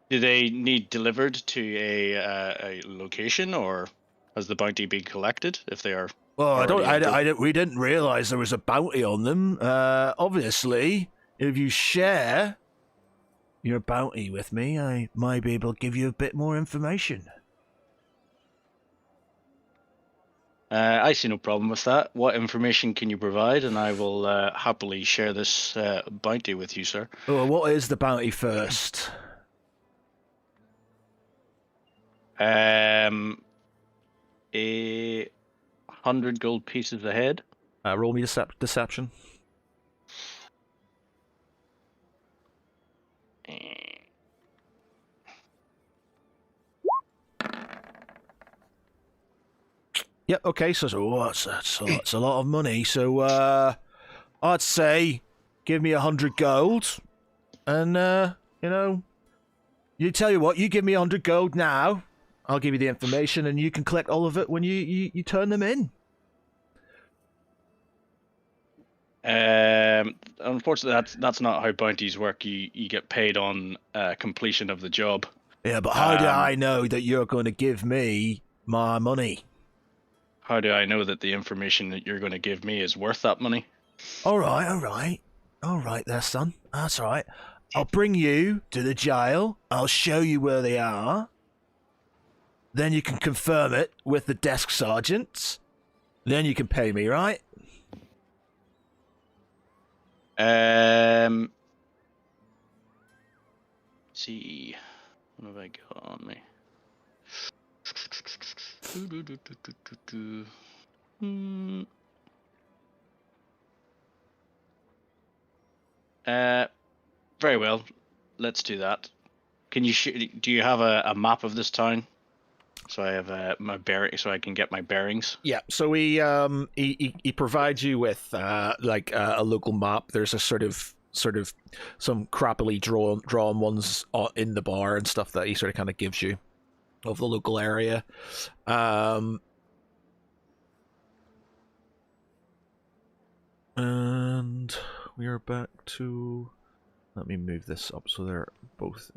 they need delivered to a location, or has the bounty been collected? If they are, Well, already we didn't realize there was a bounty on them. Obviously, if you share your bounty with me, I might be able to give you a bit more information. I see no problem with that. What information can you provide, and I will happily share this bounty with you, sir. Oh, what is the bounty first? A 100 gold pieces ahead. Roll me deception. Yep. Okay. So that's a lot of money. So I'd say give me 100 gold, and you tell you what, you give me 100 gold now. I'll give you the information, and you can collect all of it when you turn them in. Unfortunately, that's not how bounties work. You get paid on completion of the job. Yeah, but how do I know that you're going to give me my money? How do I know that the information that you're going to give me is worth that money? All right there, son. That's all right. I'll bring you to the jail. I'll show you where they are. Then you can confirm it with the desk sergeants. Then you can pay me, right? See, what have I got on me? Very well. Let's do that. Can you do you have a map of this town? So I have my bearing, so I can get my bearings. Yeah. So he provides you with like a local map. There's a sort of some crappily drawn ones in the bar and stuff that he sort of kind of gives you of the local area. And we are back to. Let me move this up so they're both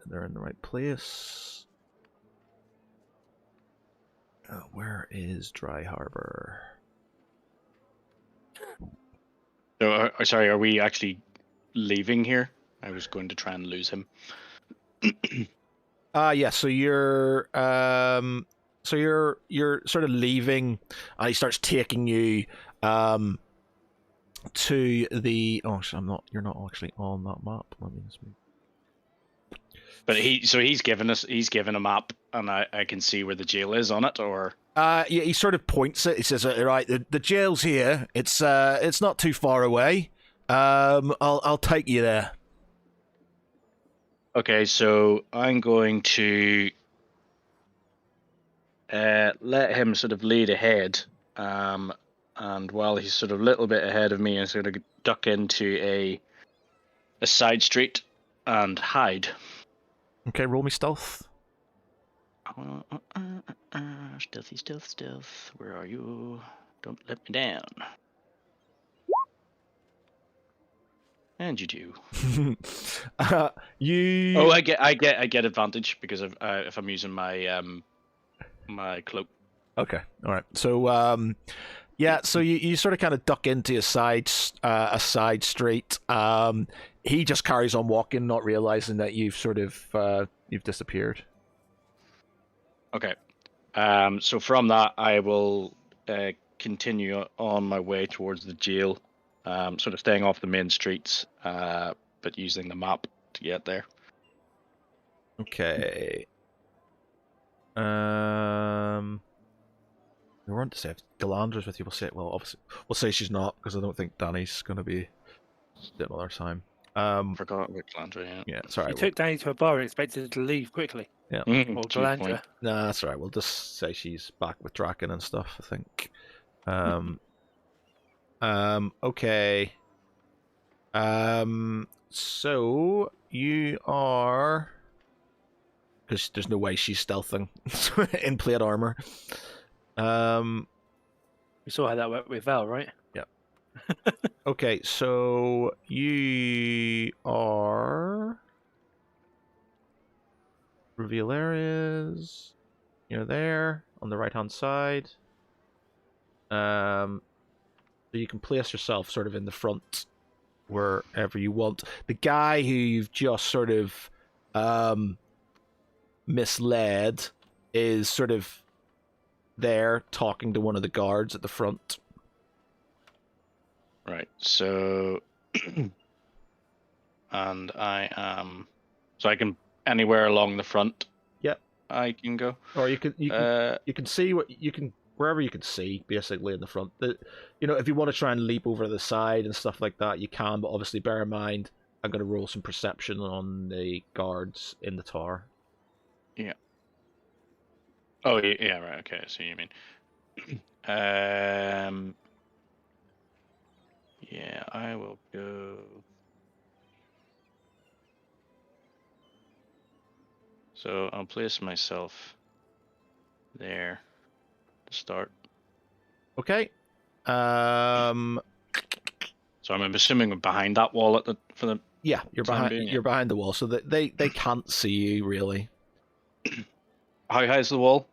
they're in the right place. Where is Dry Harbor? So, sorry, are we actually leaving here? I was going to try and lose him. Yeah. So you're sort of leaving. And he starts taking you to the. Oh, I'm not. You're not actually on that map. Let me just move. But he's given a map, and I can see where the jail is on it, or. Yeah, he sort of points it. He says, "Right, the jail's here. It's not too far away. I'll take you there." Okay, so I'm going to let him sort of lead ahead, and while he's sort of a little bit ahead of me, I'm sort of duck into a side street and hide. Okay, roll me stealth. Stealth. Where are you? Don't let me down. And you do. You. Oh, I get advantage because of if I'm using my my cloak. Okay, all right. So Yeah, so you sort of kind of duck into a side street. He just carries on walking, not realizing that you've sort of you've disappeared. Okay. So from that, I will continue on my way towards the jail, sort of staying off the main streets, but using the map to get there. Okay. We weren't to say if Galandra's with you. Obviously, we'll say she's not because I don't think Danny's going to be doing all our time. Forgot about Calandra, yeah. Yeah, sorry. You took Danny to a bar and expected her to leave quickly. Yeah. Or Good point. Galandra. Nah, that's all right. We'll just say she's back with Draken and stuff, I think. Okay. So you are, because there's no way she's stealthing in plate armor. We saw how that went with Val, right? Okay, so you are reveal areas. You're there on the right hand side. So you can place yourself sort of in the front wherever you want. The guy who you've just sort of misled is sort of there talking to one of the guards at the front. Right. So, and I am. So I can anywhere along the front. Yep. I can go. Or you can see what you can wherever you can see basically in the front. If you want to try and leap over the side and stuff like that, you can. But obviously, bear in mind, I'm going to roll some perception on the guards in the tower. Yeah. Oh yeah. Right. Okay. I see what you mean. Yeah, I will go. So I'll place myself there to start. Okay. So I'm assuming behind that wall for the. Yeah, you're Time behind. being, yeah. You're behind the wall, so that they can't see you really. How high is the wall?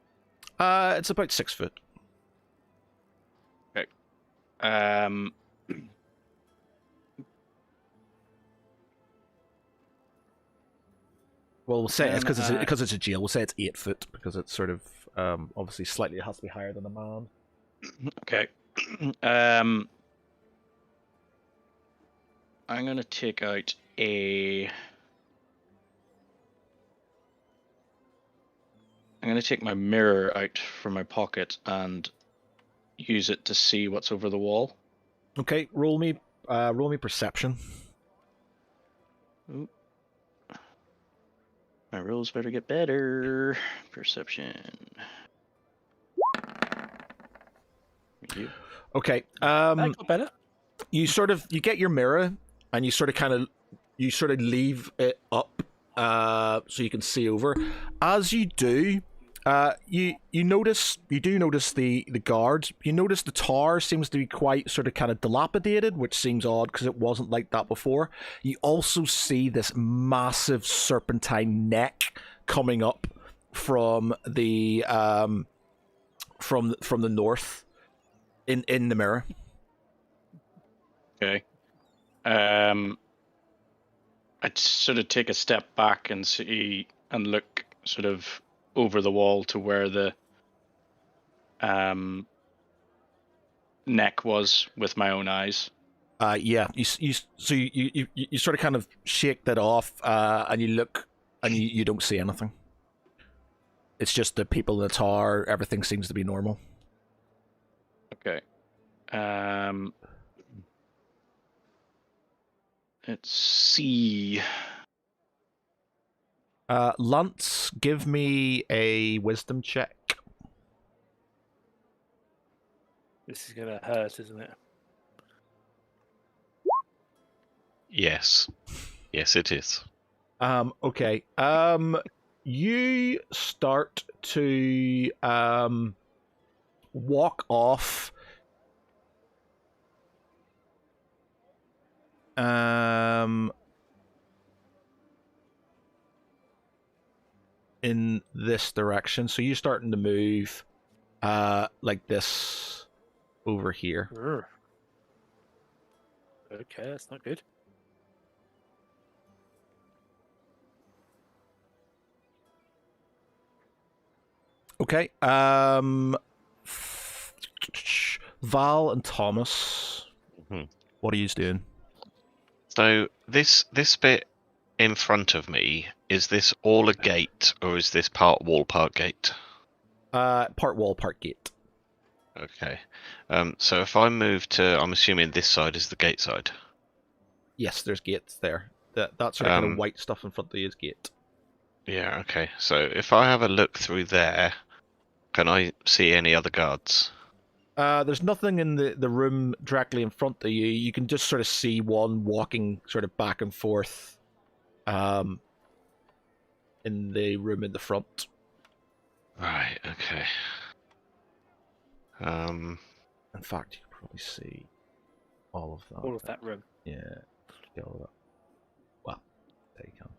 It's about 6 foot. Um. Well, we'll say it's Then, because it's a jail. We'll say it's 8 foot because it's sort of obviously slightly it has to be higher than a man. Okay. I'm gonna take out I'm gonna take my mirror out from my pocket and use it to see what's over the wall. Okay, roll me perception. Ooh. My rolls better get better. Perception. Thank you. Okay. That got better. You get your mirror and you sort of leave it up so you can see over. As you do, you notice the guards. You notice the tower seems to be quite sort of kind of dilapidated, which seems odd because it wasn't like that before. You also see this massive serpentine neck coming up from the from the north in the mirror. Okay. I'd sort of take a step back and see and look sort of over the wall to where the neck was with my own eyes. Yeah, you sort of kind of shake that off, and you look, and you don't see anything. It's just the people in the tower. Everything seems to be normal. Okay. Let's see. Lance, give me a wisdom check. This is gonna hurt, isn't it? Yes. Yes, it is. Okay. You start to walk off. In this direction, so you're starting to move like this over here. Urgh. Okay, that's not good. Okay. Val and Thomas, Mhm. what are you doing? So this bit in front of me, is this all a gate or is this part wall, part gate? Part wall, part gate. Okay. So if I move to, I'm assuming this side is the gate side. Yes, there's gates there. That sort of kind of Um, white stuff in front of you is gate. Yeah, okay. So if I have a look through there, can I see any other guards? There's nothing in the room directly in front of you. You can just sort of see one walking sort of back and forth in the room in the front. Right, okay. In fact, you can probably see all of that. All of that room. Yeah. Get all of that. Well, there you go.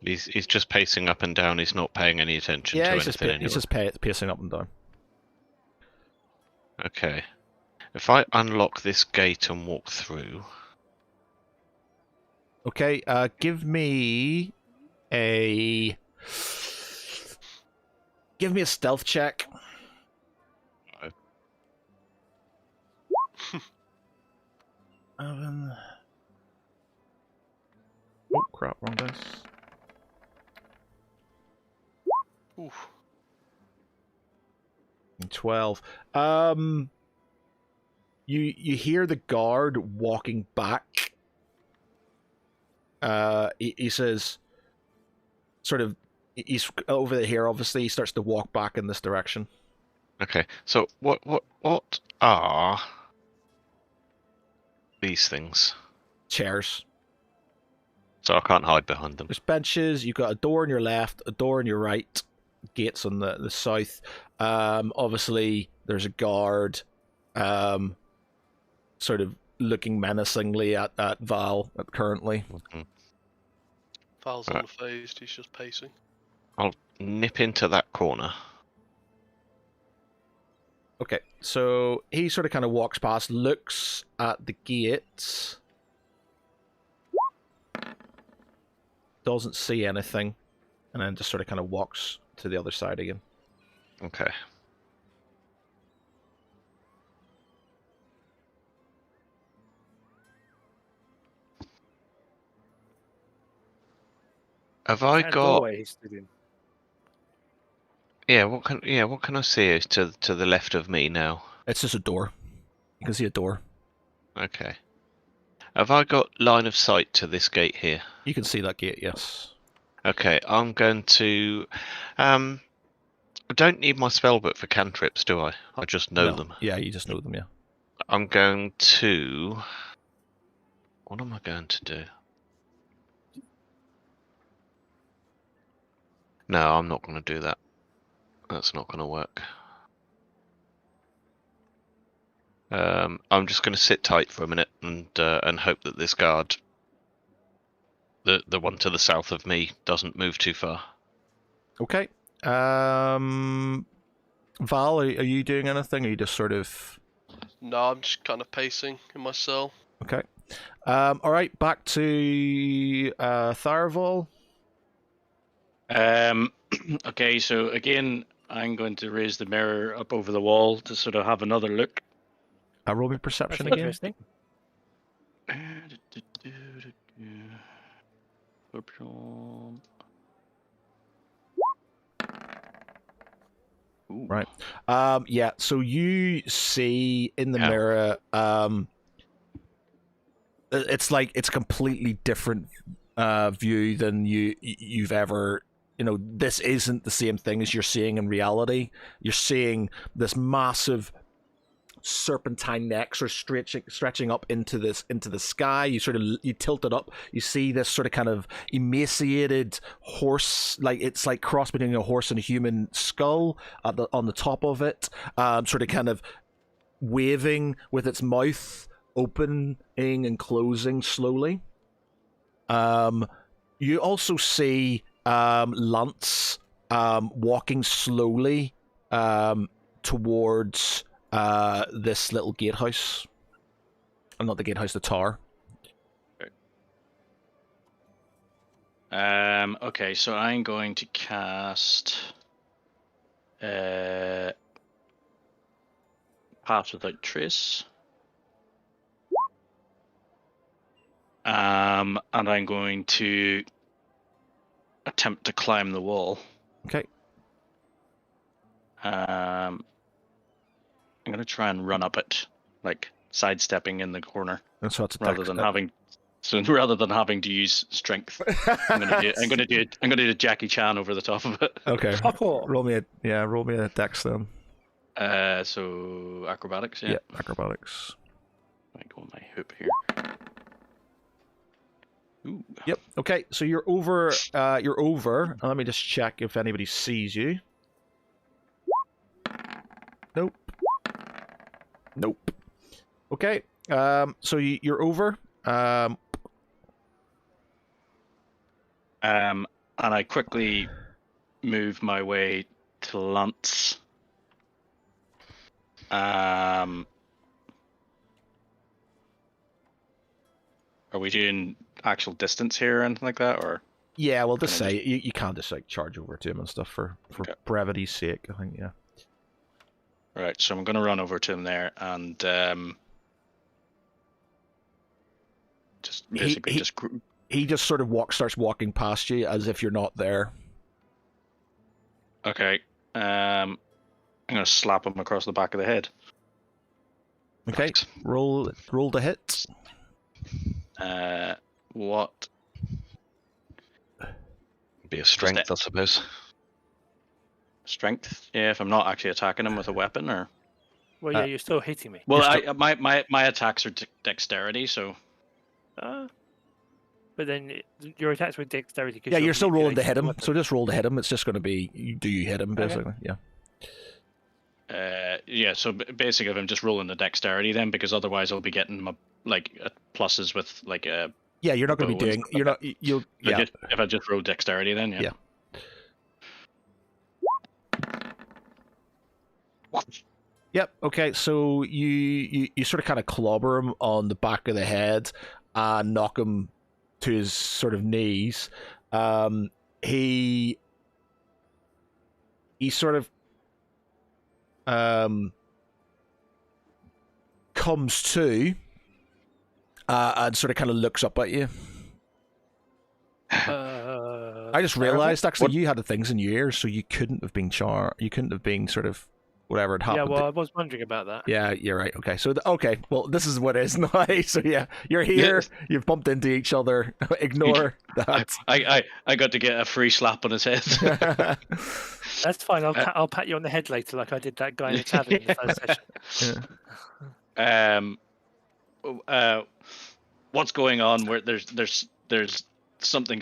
He's just pacing up and down. He's not paying any attention Yeah, to he's anything anyway. just pacing up and down. Okay. If I unlock this gate and walk through, Okay, give me a stealth check. Evan. Oh crap! Wrong dice. Oof. 12. You hear the guard walking back. He says, sort of, he's over here. Obviously, he starts to walk back in this direction. okay. So what are these things? Chairs. So I can't hide behind them. There's benches. You've got a door on your left, a door on your right, gates on the south. Obviously, there's a guard, sort of looking menacingly at Val currently. Mhm. Val's Right. unfazed, he's just pacing. I'll nip into that corner. Okay, so he sort of kind of walks past, looks at the gates, doesn't see anything, and then just sort of kind of walks to the other side again. Okay. Have I That got? doorway he stood in. What can I see to the left of me now? It's just a door. You can see a door. Okay. Have I got line of sight to this gate here? You can see that gate, yes. Okay, I'm going to. I don't need my spellbook for cantrips, do I? I just know No. them. Yeah, you just know them, yeah. I'm going to. What am I going to do? No, I'm not going to do that. That's not going to work. I'm just going to sit tight for a minute and hope that this guard, the one to the south of me, doesn't move too far. Okay. Val, are you doing anything? Or are you just sort of... No, I'm just kind of pacing in my cell. Okay. Alright, back to Tharval. Okay, so again, I'm going to raise the mirror up over the wall to sort of have another look. Roll me That's perception again. interesting. Perception. Ooh. Right. Yeah, so you see in the Yeah. mirror, it's like it's a completely different view than you've ever, this isn't the same thing as you're seeing in reality. You're seeing this massive serpentine neck sort of stretching up into the sky. You tilt it up, you see this sort of kind of emaciated horse, like it's like cross between a horse and a human skull on the top of it, sort of kind of waving with its mouth opening and closing slowly. You also see Lance walking slowly towards this little gatehouse. Not the gatehouse, the tower. Okay, so I'm going to cast Pass Without Trace. And I'm going to attempt to climb the wall. Okay. I'm going to try and run up it, like sidestepping in the corner, And so that's a rather than having to use strength. I'm going to do Jackie Chan over the top of it. Okay. Parkour. Roll me a dex then. So acrobatics, yeah. Yeah, acrobatics. I go on my hoop here. Ooh. Yep. Okay, so you're over. You're over. Let me just check if anybody sees you. Nope. Nope. Okay. So you're over. And I quickly move my way to Lance. Are we doing actual distance here or anything like that, or? Yeah, well, just Can I say you can't just like charge over to him and stuff for Okay. brevity's sake. I think, yeah. Right, so I'm going to run over to him there and just basically He just sort of starts walking past you as if you're not there. Okay. I'm going to slap him across the back of the head. Okay, Nice. roll to hit. What? Be a strength, I suppose. Strength? Yeah, if I'm not actually attacking him with a weapon, or. Well, yeah, you're still hitting me. Well, my attacks are dexterity, so. But then your attacks with dexterity. Yeah, you're still rolling to hit him, weapon. so just roll to hit him. It's just going to be you hit him Okay. basically. Yeah. Yeah. So basically, I'm just rolling the dexterity then, because otherwise I'll be getting my pluses with like a. Yeah, you're not going to be bow and doing. stuff You're like not. You'll. Yeah. If I just roll dexterity, then yeah. Yep. Okay. So you sort of kind of clobber him on the back of the head and knock him to his sort of knees. He sort of comes to and sort of kind of looks up at you. I just realized actually you had the things in your ears, so you couldn't have been You couldn't have been sort of whatever had happened. Yeah, well, I was wondering about that. Yeah, you're right. Okay, so okay, well, this is what it is now. So yeah, you're here. You've bumped into each other. Ignore that. I got to get a free slap on his head. That's fine. I'll pat you on the head later, like I did that guy in the tavern in the first session. What's going on? Where there's something.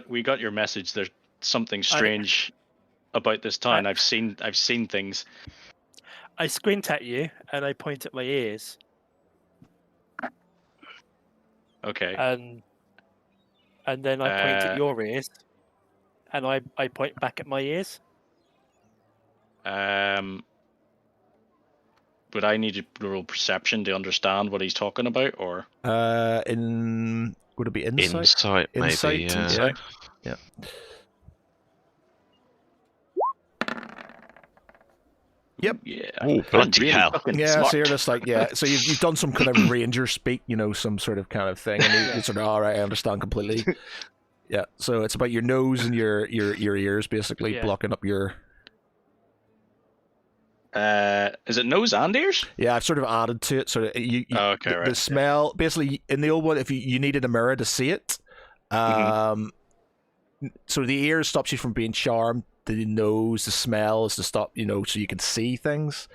We got your message. There's something strange about this town. I've seen things. I squint at you and I point at my ears. Okay. And then I point at your ears, and I point back at my ears. Would I need to roll perception to understand what he's talking about, or? Would it be insight? Maybe. Yeah. Yep. Yeah. Oh, bloody hell. Yeah, Smart. so you're just like, yeah. So you've done some kind of ranger speak, some sort of kind of thing, and you sort of, all right, I understand completely. Yeah. So it's about your nose and your ears, basically blocking up your. Is it nose and ears? Yeah, I've sort of added to it. So Okay, right. The smell, basically, in the old one, if you needed a mirror to see it, so the ears stops you from being charmed. The nose, the smell is to stop, so you can see things.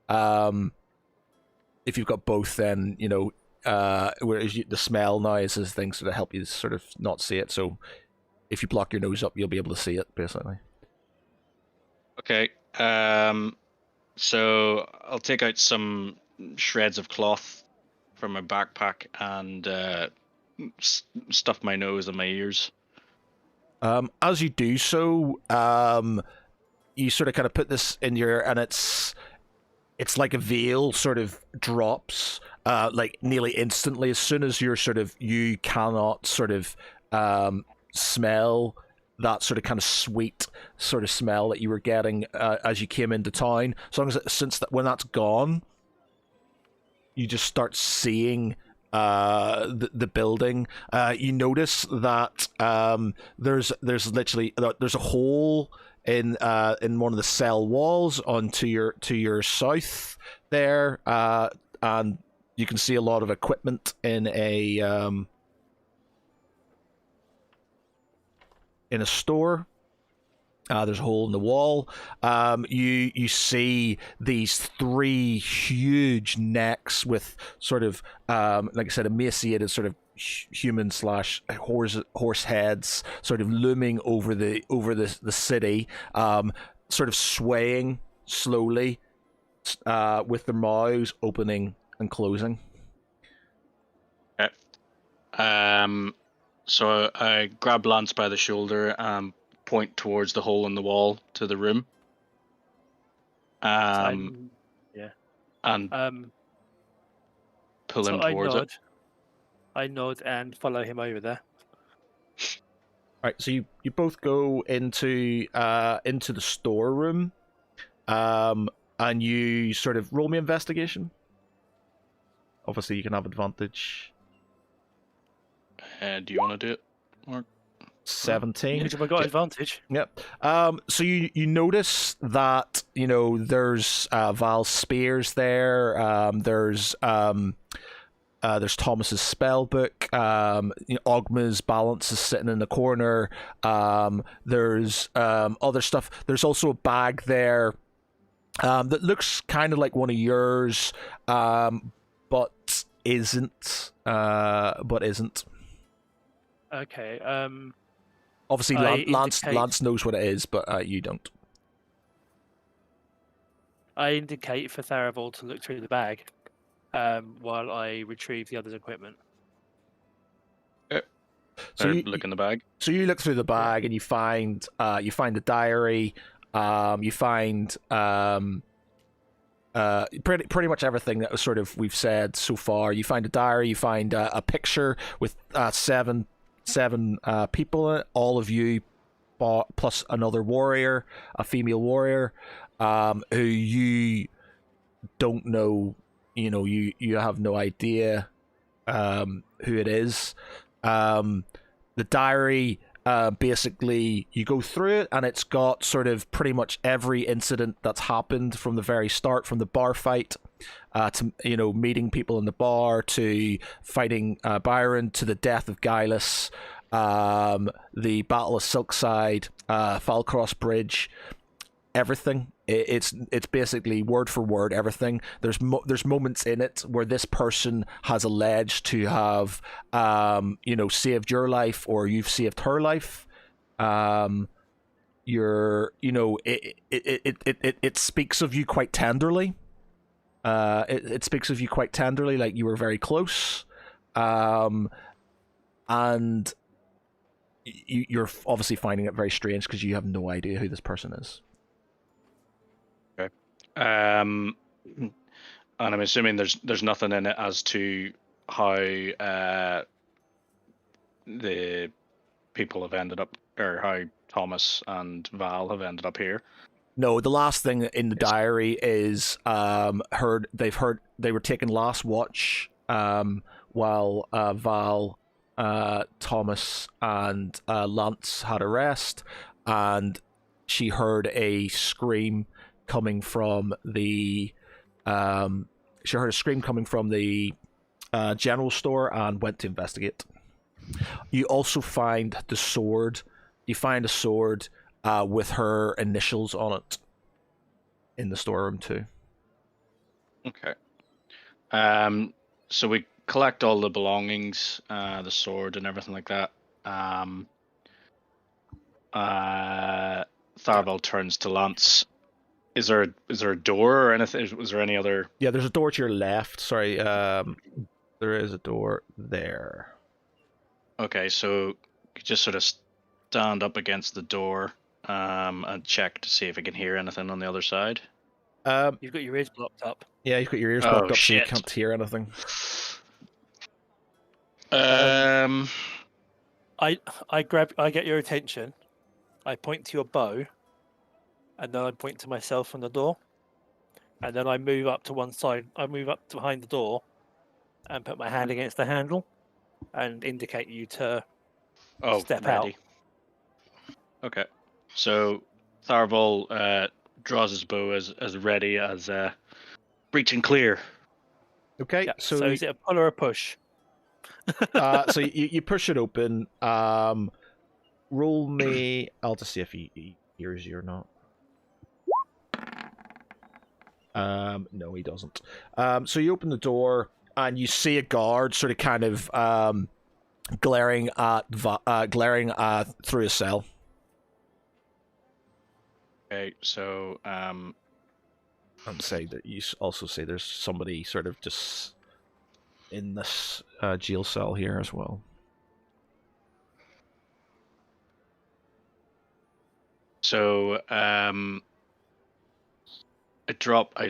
If you've got both, then whereas the smell now is things that help you sort of not see it. So if you block your nose up, you'll be able to see it, basically. Okay. So I'll take out some shreds of cloth from my backpack and stuff my nose and my ears. As you do so, you sort of kind of put this in your, and it's like a veil sort of drops, like nearly instantly as soon as you cannot sort of smell that sort of kind of sweet sort of smell that you were getting as you came into town. As long as when that's gone, you just start seeing the building. You notice that there's literally there's a hole in one of the cell walls onto your south there, and you can see a lot of equipment in a store. There's a hole in the wall. You see these 3 huge necks with sort of like I said, emaciated sort of human slash horse heads sort of looming over the city, sort of swaying slowly, with their mouths opening and closing. Okay. So I grab Lance by the shoulder and point towards the hole in the wall to the room. And pull him towards it. I nod and follow him over there. All right, so you both go into the storeroom, and you sort of roll me investigation. Obviously, you can have advantage. Do you want to do it, Mark? 17. Because I got advantage. Yep. So you notice that there's Val's spears there. There's Thomas's spell book. Ogma's balance is sitting in the corner. There's other stuff. There's also a bag there that looks kind of like one of yours, but isn't. Okay. Obviously, Lance knows what it is, but you don't. I indicate for Tharaval to look through the bag while I retrieve the other's equipment. So you look in the bag. So you look through the bag and you find the diary. You find pretty much everything that was sort of we've said so far. You find a diary. You find a picture with seven people in it, all of you, plus another warrior, a female warrior, who you don't know. You have no idea who it is. The diary, basically, you go through it, and it's got sort of pretty much every incident that's happened from the very start, from the bar fight, to meeting people in the bar, to fighting Byron, to the death of Gilus, the Battle of Silkside, Falcross Bridge, everything. It's basically word for word everything. There's moments in it where this person has alleged to have saved your life, or you've saved her life. It speaks of you quite tenderly. It speaks of you quite tenderly, like you were very close. And you're obviously finding it very strange because you have no idea who this person is. Okay. And I'm assuming there's nothing in it as to how the people have ended up, or how Thomas and Val have ended up here. No, the last thing in the diary is they were taking last watch while Val, Thomas, and Lance had a rest, and she heard a scream coming from the general store and went to investigate. You also find the sword. You find a sword with her initials on it in the storeroom too. Okay. So we collect all the belongings, the sword and everything like that. Tharbal turns to Lance. Is there a door or anything? Was there any other? Yeah, there's a door to your left. Sorry, there is a door there. Okay, so you just sort of stand up against the door and check to see if I can hear anything on the other side. You've got your ears blocked up. Yeah, you've got your ears Oh, blocked up so you shit. can't hear anything. I get your attention. I point to your bow, and then I point to myself on the door, and then I move up to one side. I move up to behind the door, and put my hand against the handle, and indicate you to step ready. Okay. So Tharval draws his bow as ready as breach and clear. Okay, Yeah. so So is it a pull or a push? so you push it open. Roll me. I'll just see if he hears you or not. No, he doesn't. So you open the door and you see a guard sort of kind of glaring through a cell. Okay, so And say that you also say there's somebody sort of just in this jail cell here as well. So I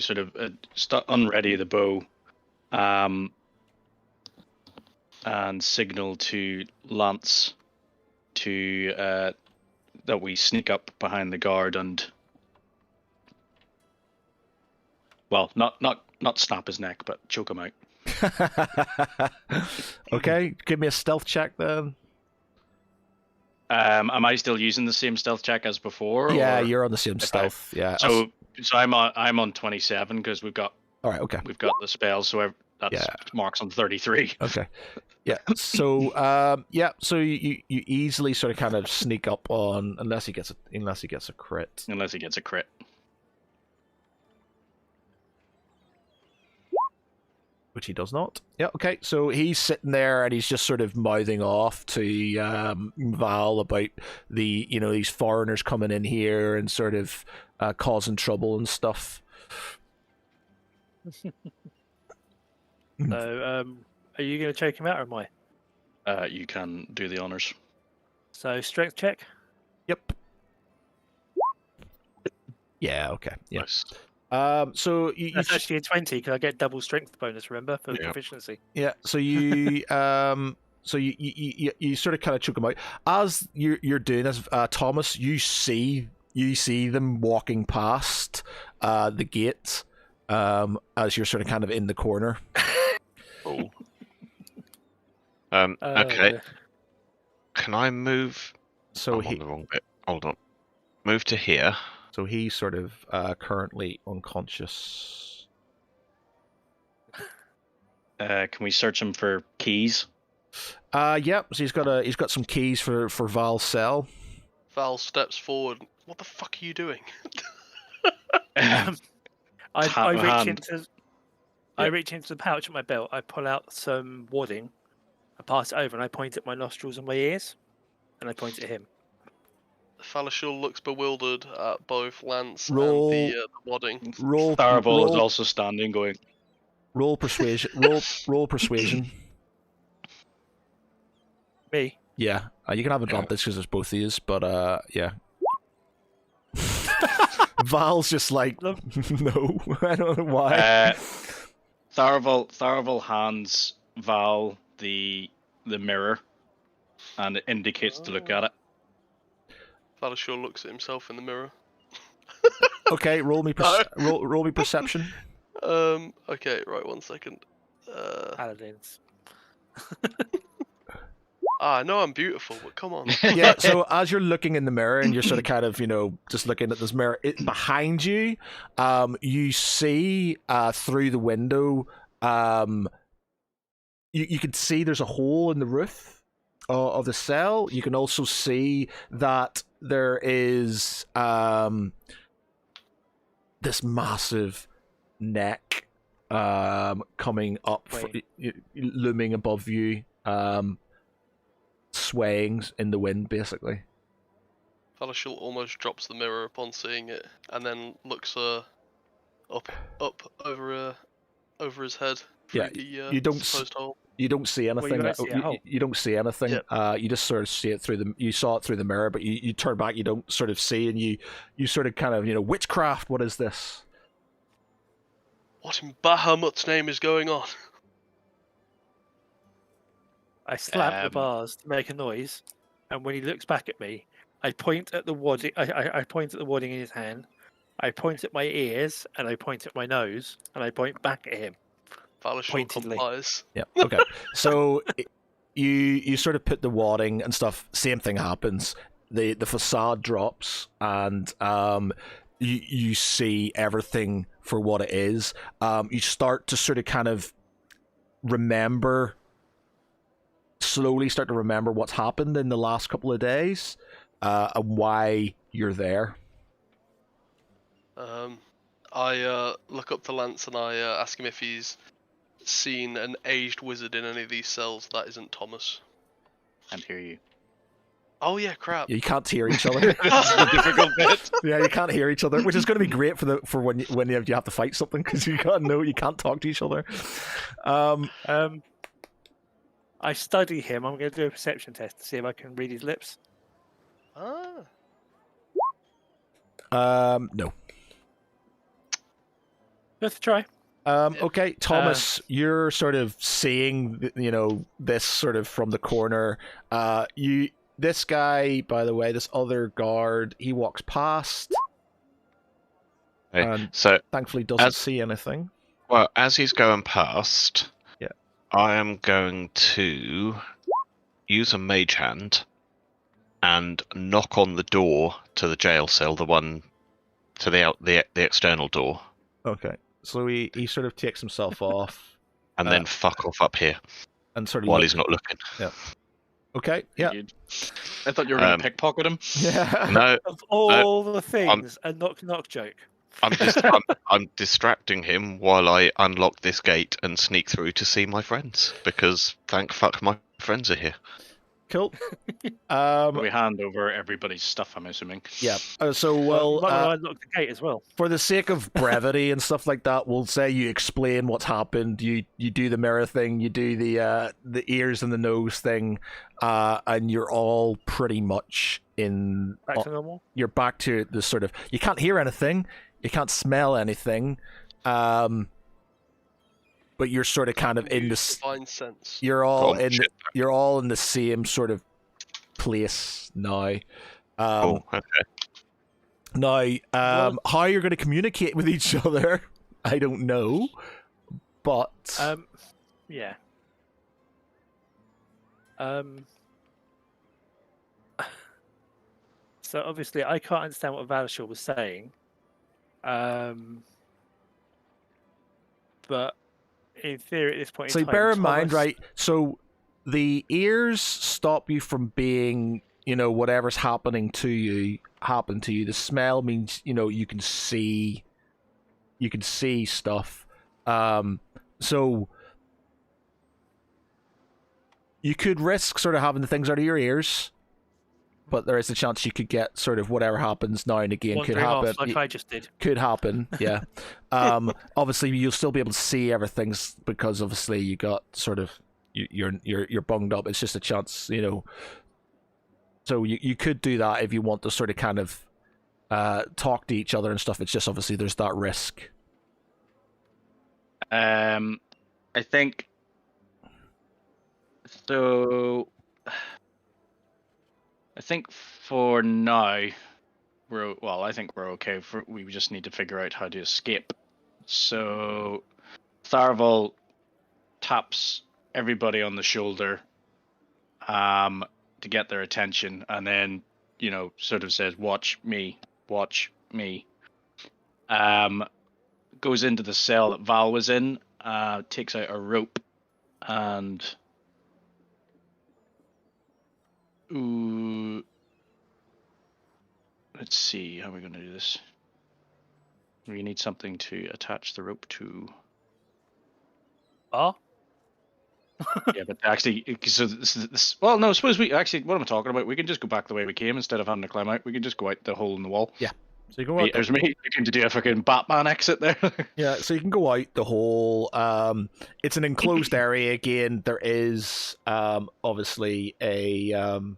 sort of unready the bow, and signal to Lance to that we sneak up behind the guard and, well, not snap his neck, but choke him out. Okay, give me a stealth check then. Am I still using the same stealth check as before? Yeah, or you're on the same stealth. Yeah. So I'm on 27 because we've got All right. Okay. the spell, so that's marks on 33. Okay. Yeah. So So you easily sort of kind of sneak up on unless he gets a crit. Unless he gets a crit. Which he does not. Yeah, okay. So he's sitting there and he's just sort of mouthing off to Val about these foreigners coming in here and sort of causing trouble and stuff. So, are you going to choke him out or am I? You can do the honors. So, strength check. Yep. Yeah. Okay. Yeah. Nice. So That's actually a 20 because I get double strength bonus. Remember for proficiency. Yeah. So you you sort of kind of choke them out as you're doing this. Thomas, you see them walking past the gate as you're sort of kind of in the corner. Oh. Okay. Can I move? So I'm on the wrong bit. Hold on. Move to here. So he's sort of currently unconscious. Can we search him for keys? Yep. So he's got some keys for Val's cell. Val steps forward. What the fuck are you doing? I Hand. reach into the pouch at my belt. I pull out some wadding. I pass it over and I point at my nostrils and my ears, and I point at him. Falashul looks bewildered at both Lance Roll- and the wadding. Tharval is also standing, going. Roll persuasion. roll persuasion. Me. Yeah, you can have advantage because there's both of yous, but yeah. Val's just like, no, I don't know why. Tharval hands Val the mirror, and it indicates to look at it. Falashul looks at himself in the mirror. Okay, roll me perception. Okay, right, 1 second. Paladins. I know I'm beautiful, but come on. Yeah, so as you're looking in the mirror and you're sort of kind of, just looking at this mirror, behind you, you see through the window, you can see there's a hole in the roof of the cell. You can also see that there is this massive neck coming up, looming above you, swaying in the wind, basically. Falashul almost drops the mirror upon seeing it, and then looks up over his head through the you don't supposed hole. You don't see Well, you anything. don't see a hole. You don't see anything. Yep. You just sort of see it through the. You saw it through the mirror, but you turn back. You don't sort of see, and you sort of kind of witchcraft. What is this? What in Bahamut's name is going on? I slap the Um, bars to make a noise, and when he looks back at me, I point at the wadding. I point at the wadding in his hand. I point at my ears, and I point at my nose, and I point back at him. Valishal Pointedly. complies. Yeah. Okay. So you sort of put the wadding and stuff. Same thing happens. The facade drops, and you see everything for what it is. You start to sort of kind of slowly start to remember what's happened in the last couple of days, and why you're there. I look up to Lance and I ask him if he's seen an aged wizard in any of these cells that isn't Thomas. Can't hear you. Oh yeah, crap. You can't hear each other. This is the difficult bit. Yeah, you can't hear each other, which is going to be great for when you have to fight something, because you can't talk to each other. I study him. I'm going to do a perception test to see if I can read his lips. Ah. No. Worth a try. Okay, Thomas, you're sort of seeing, this sort of from the corner. This guy, by the way, this other guard, he walks past. Okay, so Thankfully, doesn't see anything. well, as he's going past, Yeah. I am going to use a mage hand and knock on the door to the jail cell, the one to the external door, Okay, so he sort of takes himself off and then fuck off up here and sort of while look- he's not looking. Okay, yeah. I thought you were going to pickpocket him. Yeah. No, Of all the things, a knock joke. I'm distracting him while I unlock this gate and sneak through to see my friends, because thank fuck my friends are here. Cool. We hand over everybody's stuff, I'm assuming. Yeah. So, well, I unlocked the gate as well. for the sake of brevity and stuff like that, we'll say you explain what's happened. You do the mirror thing. You do the ears and the nose thing, and you're all pretty much in. Back to normal. You're back to the sort of. You can't hear anything. You can't smell anything. But you're sort of kind of in this. Divine sense. You're all Cool. in. Shit. You're all in the same sort of place now. Cool. Okay. Now, how you're going to communicate with each other, I don't know, but Yeah. So obviously, I can't understand what Valishal was saying. But in theory, at this point so in time, bear in mind, Thomas- right? So the ears stop you from being, whatever's happening to you happen to you. The smell means, you can see stuff. So you could risk sort of having the things out of your ears, but there is a chance you could get sort of whatever happens now and again could wandering happen. off like I just did. Could happen, yeah. Obviously, you'll still be able to see everything because obviously you got sort of you're bunged up. It's just a chance, So you could do that if you want to sort of kind of talk to each other and stuff. It's just obviously there's that risk. I think so. I think for now, I think we're okay. We just need to figure out how to escape. So, Tharval taps everybody on the shoulder, to get their attention, and then sort of says, "Watch me, watch me." Goes into the cell that Val was in, takes out a rope, and let's see how we're going to do this. We need something to attach the rope to. Oh, Yeah, but actually, so this. Well, no. Suppose we actually. What am I talking about? We can just go back the way we came instead of having to climb out. We can just go out the hole in the wall. Yeah. So you go out. There's me looking to do a fucking Batman exit there. Yeah, so you can go out the whole. It's an enclosed area again. There is obviously the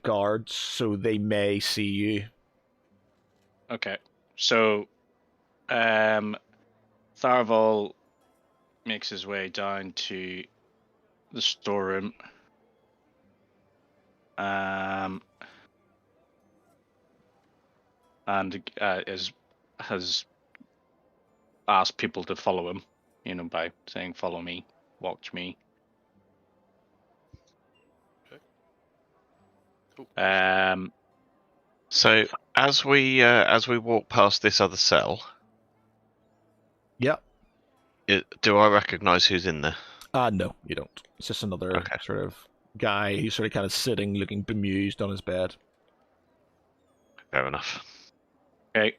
guards, so they may see you. Okay, so Tharval makes his way down to the storeroom. And has asked people to follow him, by saying "follow me, watch me." Okay. Cool. So as we walk past this other cell, Yep. do I recognise who's in there? No, you don't. It's just another Okay. sort of guy who's sort of kind of sitting, looking bemused on his bed. Fair enough. Okay,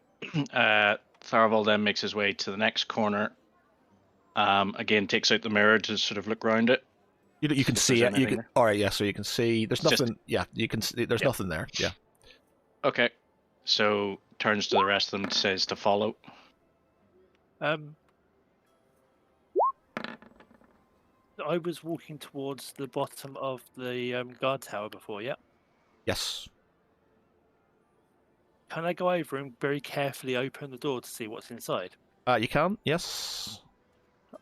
Tharval then makes his way to the next corner. Again, takes out the mirror to sort of look round it. You can if see there's it. You anything can. there. All right. Yeah. So you can see. There's It's just- nothing. Yeah. You can see. There's Yeah. nothing there. Yeah. Okay, so turns to the rest of them, says to follow. I was walking towards the bottom of the guard tower before. Yeah. Yes. Can I go over and very carefully open the door to see what's inside? You can. Yes.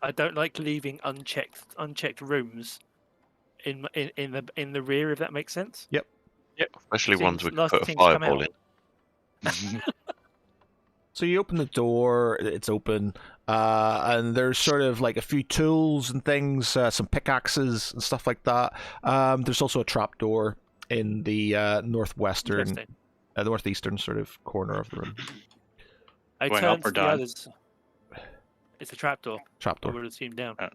I don't like leaving unchecked rooms in the rear, if that makes sense. Yep. Especially ones we Seems can last put a thing to come fireball out. in. So you open the door. It's open, and there's sort of like a few tools and things, some pickaxes and stuff like that. There's also a trapdoor in the northwestern, Interesting. northeastern sort of corner of the room. I Going turned up or to the down? others. It's a trapdoor. I Trapdoor. would assume down. Don't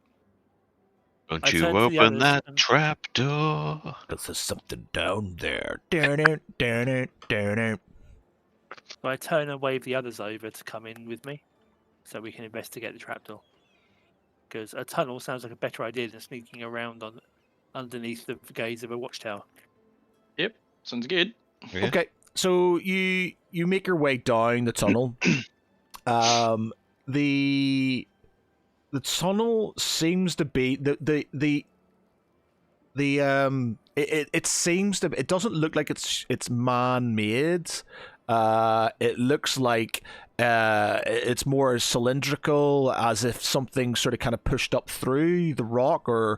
I you turned to the open others that and- trap door. Because there's something down there. Darn it, darn it, darn it. So I turn and wave the others over to come in with me, so we can investigate the trapdoor. Because a tunnel sounds like a better idea than sneaking around underneath the gaze of a watchtower. Yep, sounds good. Yeah. Okay, so you make your way down the tunnel. The tunnel seems to be it seems to, it doesn't look like it's man made. It looks like it's more cylindrical, as if something sort of kind of pushed up through the rock, or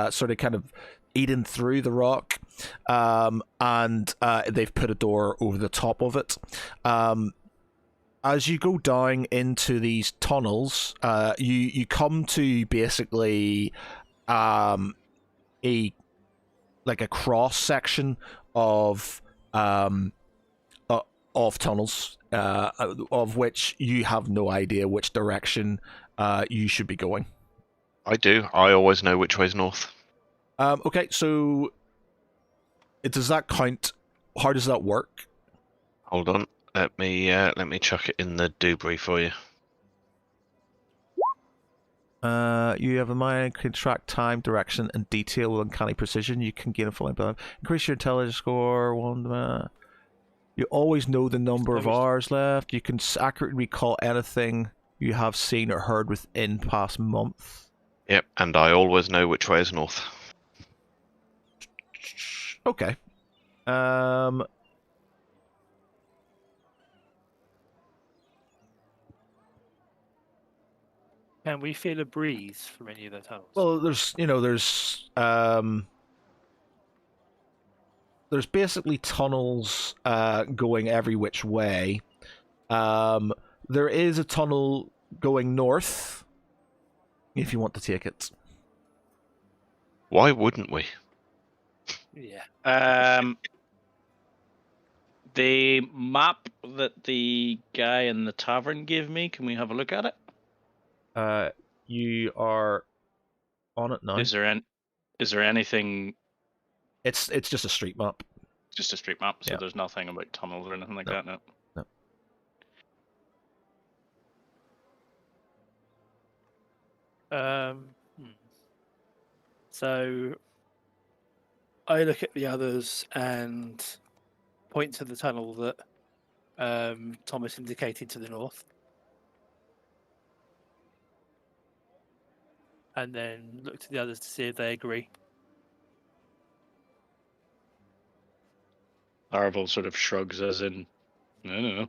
sort of kind of eaten through the rock, and they've put a door over the top of it. As you go down into these tunnels, you come to basically a cross section of tunnels, of which you have no idea which direction you should be going. I do. I always know which way's north. Okay, so does that count? How does that work? Hold on. Let me chuck it in the doobry for you. You have a mind, can track time, direction, and detail with uncanny precision. You can gain a following benefit. Increase your intelligence score. You always know the number of hours left. You can accurately recall anything you have seen or heard within past month. Yep, and I always know which way is north. Okay. Can we feel a breeze from any of the tunnels? Well, there's basically tunnels going every which way. There is a tunnel going north, if you want to take it. Why wouldn't we? Yeah. The map that the guy in the tavern gave me, can we have a look at it? You are on it now. Is there anything? It's just a street map. Just a street map, so Yeah. there's nothing about tunnels or anything like No. that. No. So I look at the others and point to the tunnel that Thomas indicated to the north. And then look to the others to see if they agree. Arvel sort of shrugs, as in, I don't know.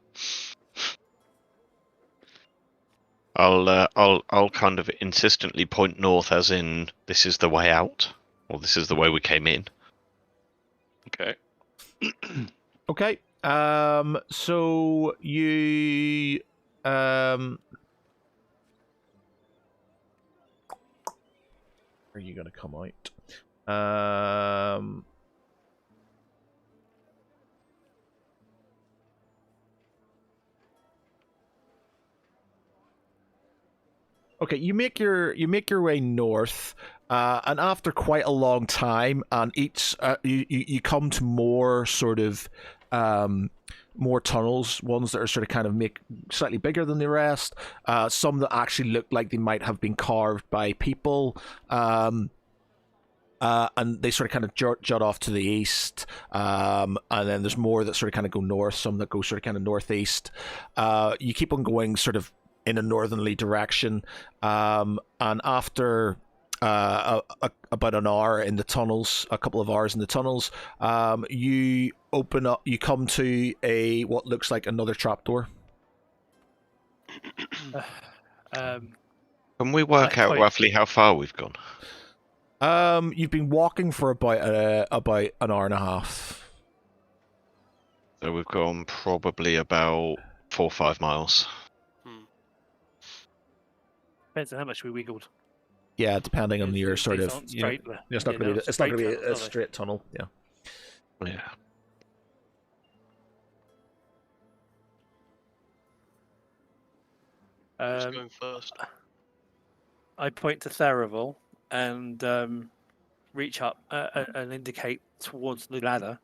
I'll kind of insistently point north, as in this is the way out, or this is the way we came in. Okay. Okay. So you where are you gonna come out? Okay, you make your way north, and after quite a long time, and you come to more sort of more tunnels, ones that are sort of kind of make slightly bigger than the rest. Some that actually look like they might have been carved by people. And they sort of kind of jut off to the east, and then there's more that sort of kind of go north, some that go sort of kind of northeast. You keep on going sort of in a northerly direction, and after about an hour in the tunnels, a couple of hours in the tunnels, you open up, you come to what looks like another trapdoor. Can we work out quite- roughly how far we've gone? You've been walking for about an hour and a half. So we've gone probably about 4 or 5 miles. Depends on how much we wiggled. Yeah, depending on These- your these sort of. aren't You know, straight, it's not yeah, going to they're be. It's not going to be tunnels, a are they? straight tunnel. Yeah. Yeah. Who's Um, going first? I point to Tharavel and reach up and indicate towards the ladder,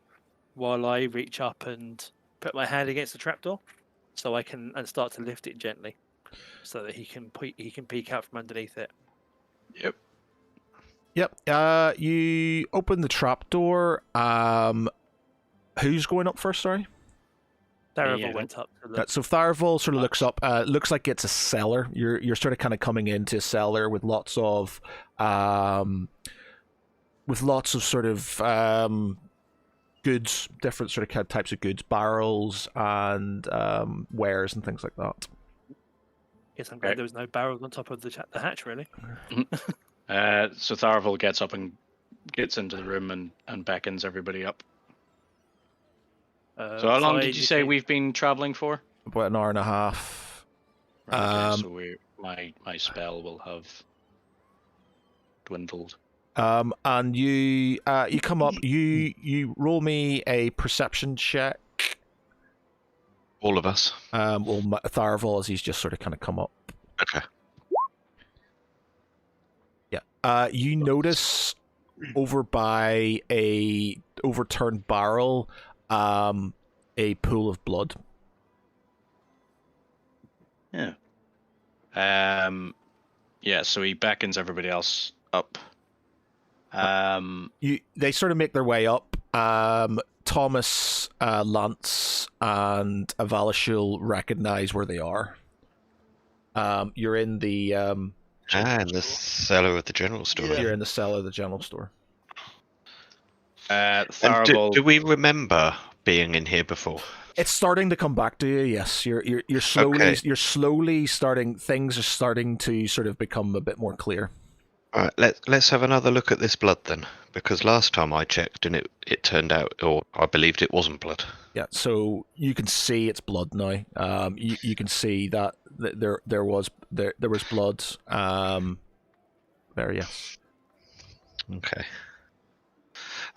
while I reach up and put my hand against the trapdoor, so I can and start to lift it gently, so that he can peek out from underneath it. Yep. Yep. You open the trapdoor. Who's going up first? Sorry. Tharavel Yeah. went up to the So Tharavel sort of looks up. Looks like it's a cellar. You're sort of kind of coming into a cellar with lots of sort of goods, different sort of types of goods, barrels and wares and things like that. Guess I'm glad there was no barrels on top of the hatch, really. So Tharvel gets up and gets into the room and beckons everybody up. So how long I did you say indicate- we've been traveling for? About an hour and a half. Right, okay, Um, so my spell will have dwindled. And you come up. You roll me a perception check. All of us. Well, Tharavel, as he's just sort of kind of come up. Okay. Yeah. You notice over by a overturned barrel, a pool of blood. Yeah. Yeah. So he beckons everybody else up. They sort of make their way up. Thomas, Lance, and Avalishul recognize where they are. You're in the in the cellar of the general store. you're in the cellar of the general store. And Tharvel, do we remember being in here before? It's starting to come back to you. Yes, you're slowly Okay. you're slowly starting. Things are starting to sort of become a bit more clear. All right, let's have another look at this blood then, because last time I checked and it turned out, or I believed it wasn't blood. Yeah, so you can see it's blood now. You can see that there was blood. There, yes. Okay.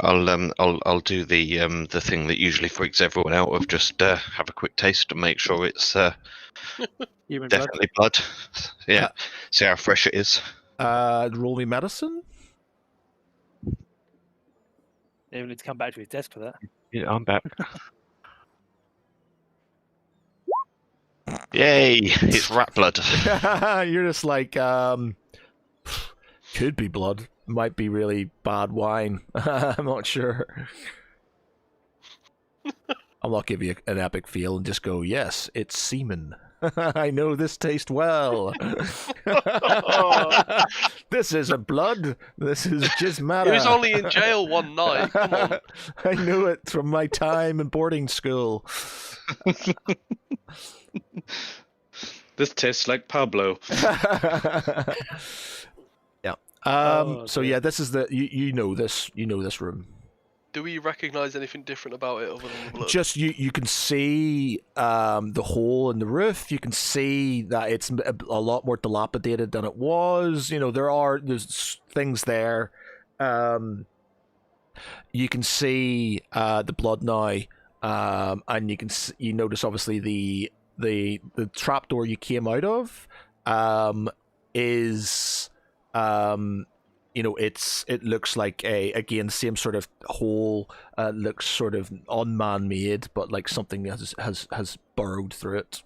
I'll do the thing that usually freaks everyone out of just have a quick taste and make sure it's Human blood. definitely blood. Yeah. See how fresh it is. Roll me medicine. He'll need to come back to his desk for that. Yeah, I'm back. Yay! It's rat blood. You're just like, could be blood. Might be really bad wine. I'm not sure. I'll not give you an epic feel and just go, yes, it's semen. I know this taste well. This isn't blood. This is jizmata. He was only in jail one night. Come on. I know it from my time in boarding school. This tastes like Pablo. Yeah. Oh, so dear. yeah, this is the you know this room. Do we recognise anything different about it other than the blood? Just you can see the hole in the roof. You can see that it's a lot more dilapidated than it was. You know, there's things there. You can see the blood now, and you notice obviously the trapdoor you came out of is it looks like again same sort of hole, looks sort of unman-made, but like something has burrowed through it.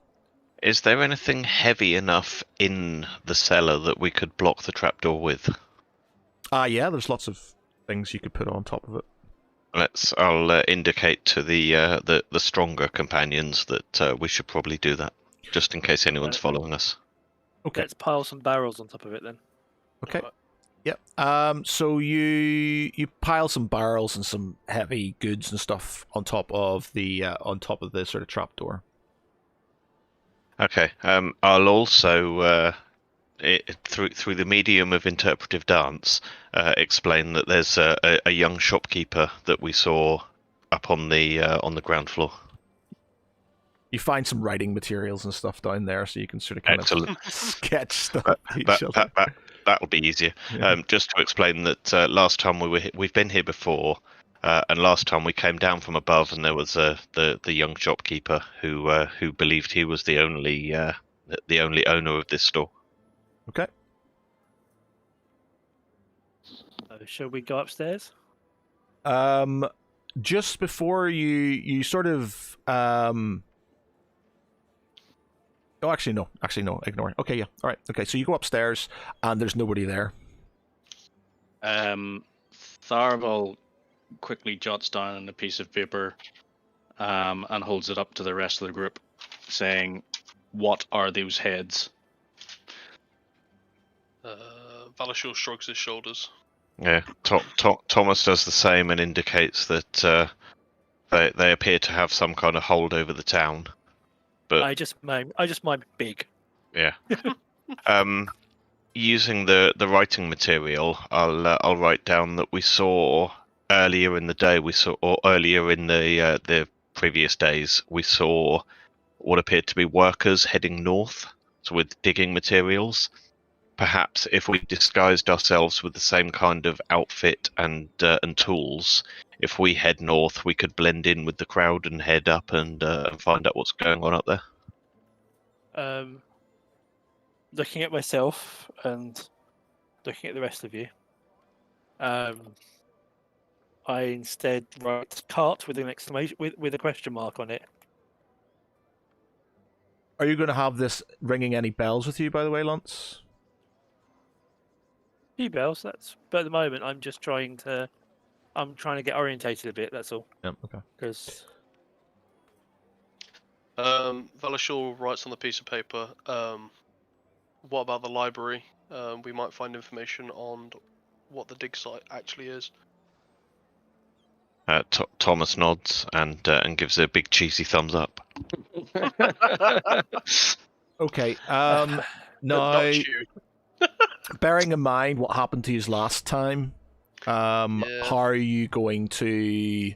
Is there anything heavy enough in the cellar that we could block the trapdoor with? Yeah, there's lots of things you could put on top of it. I'll indicate to the stronger companions that we should probably do that, just in case anyone's following us. Okay. Let's pile some barrels on top of it then. Okay. Yep. So you pile some barrels and some heavy goods and stuff on top of the sort of trapdoor. Okay. I'll also through the medium of interpretive dance explain that there's a young shopkeeper that we saw up on the ground floor. You find some writing materials and stuff down there, so you can sort of kind Excellent. of sketch stuff. That'll be easier. Yeah. Just to explain that last time we've been here before, and last time we came down from above, and there was the young shopkeeper who believed he was the only owner of this store. Okay. Shall we go upstairs? Just before you sort of Oh, actually no. Ignore it. Okay, yeah. All right. Okay, so you go upstairs, and there's nobody there. Tharbal quickly jots down on a piece of paper and holds it up to the rest of the group, saying, "What are those heads?" Valashul shrugs his shoulders. Yeah, Thomas does the same and indicates that they appear to have some kind of hold over the town. But I just mine big. yeah, using the writing material, I'll write down that we saw earlier in the day. Or earlier in the previous days, we saw what appeared to be workers heading north, so with digging materials. Perhaps if we disguised ourselves with the same kind of outfit and tools, if we head north, we could blend in with the crowd and head up and find out what's going on up there. Looking at myself and looking at the rest of you, I instead write "cart" with an exclamation with a question mark on it. Are you going to have this ringing any bells with you, by the way, Lance? Few bells. But at the moment, I'm trying to get orientated a bit. That's all. Yep. Okay. Because Valashul writes on the piece of paper, what about the library? We might find information on what the dig site actually is. Thomas nods and gives a big cheesy thumbs up. Okay. Not Now, you. bearing in mind what happened to you last time, Yeah. how are you going to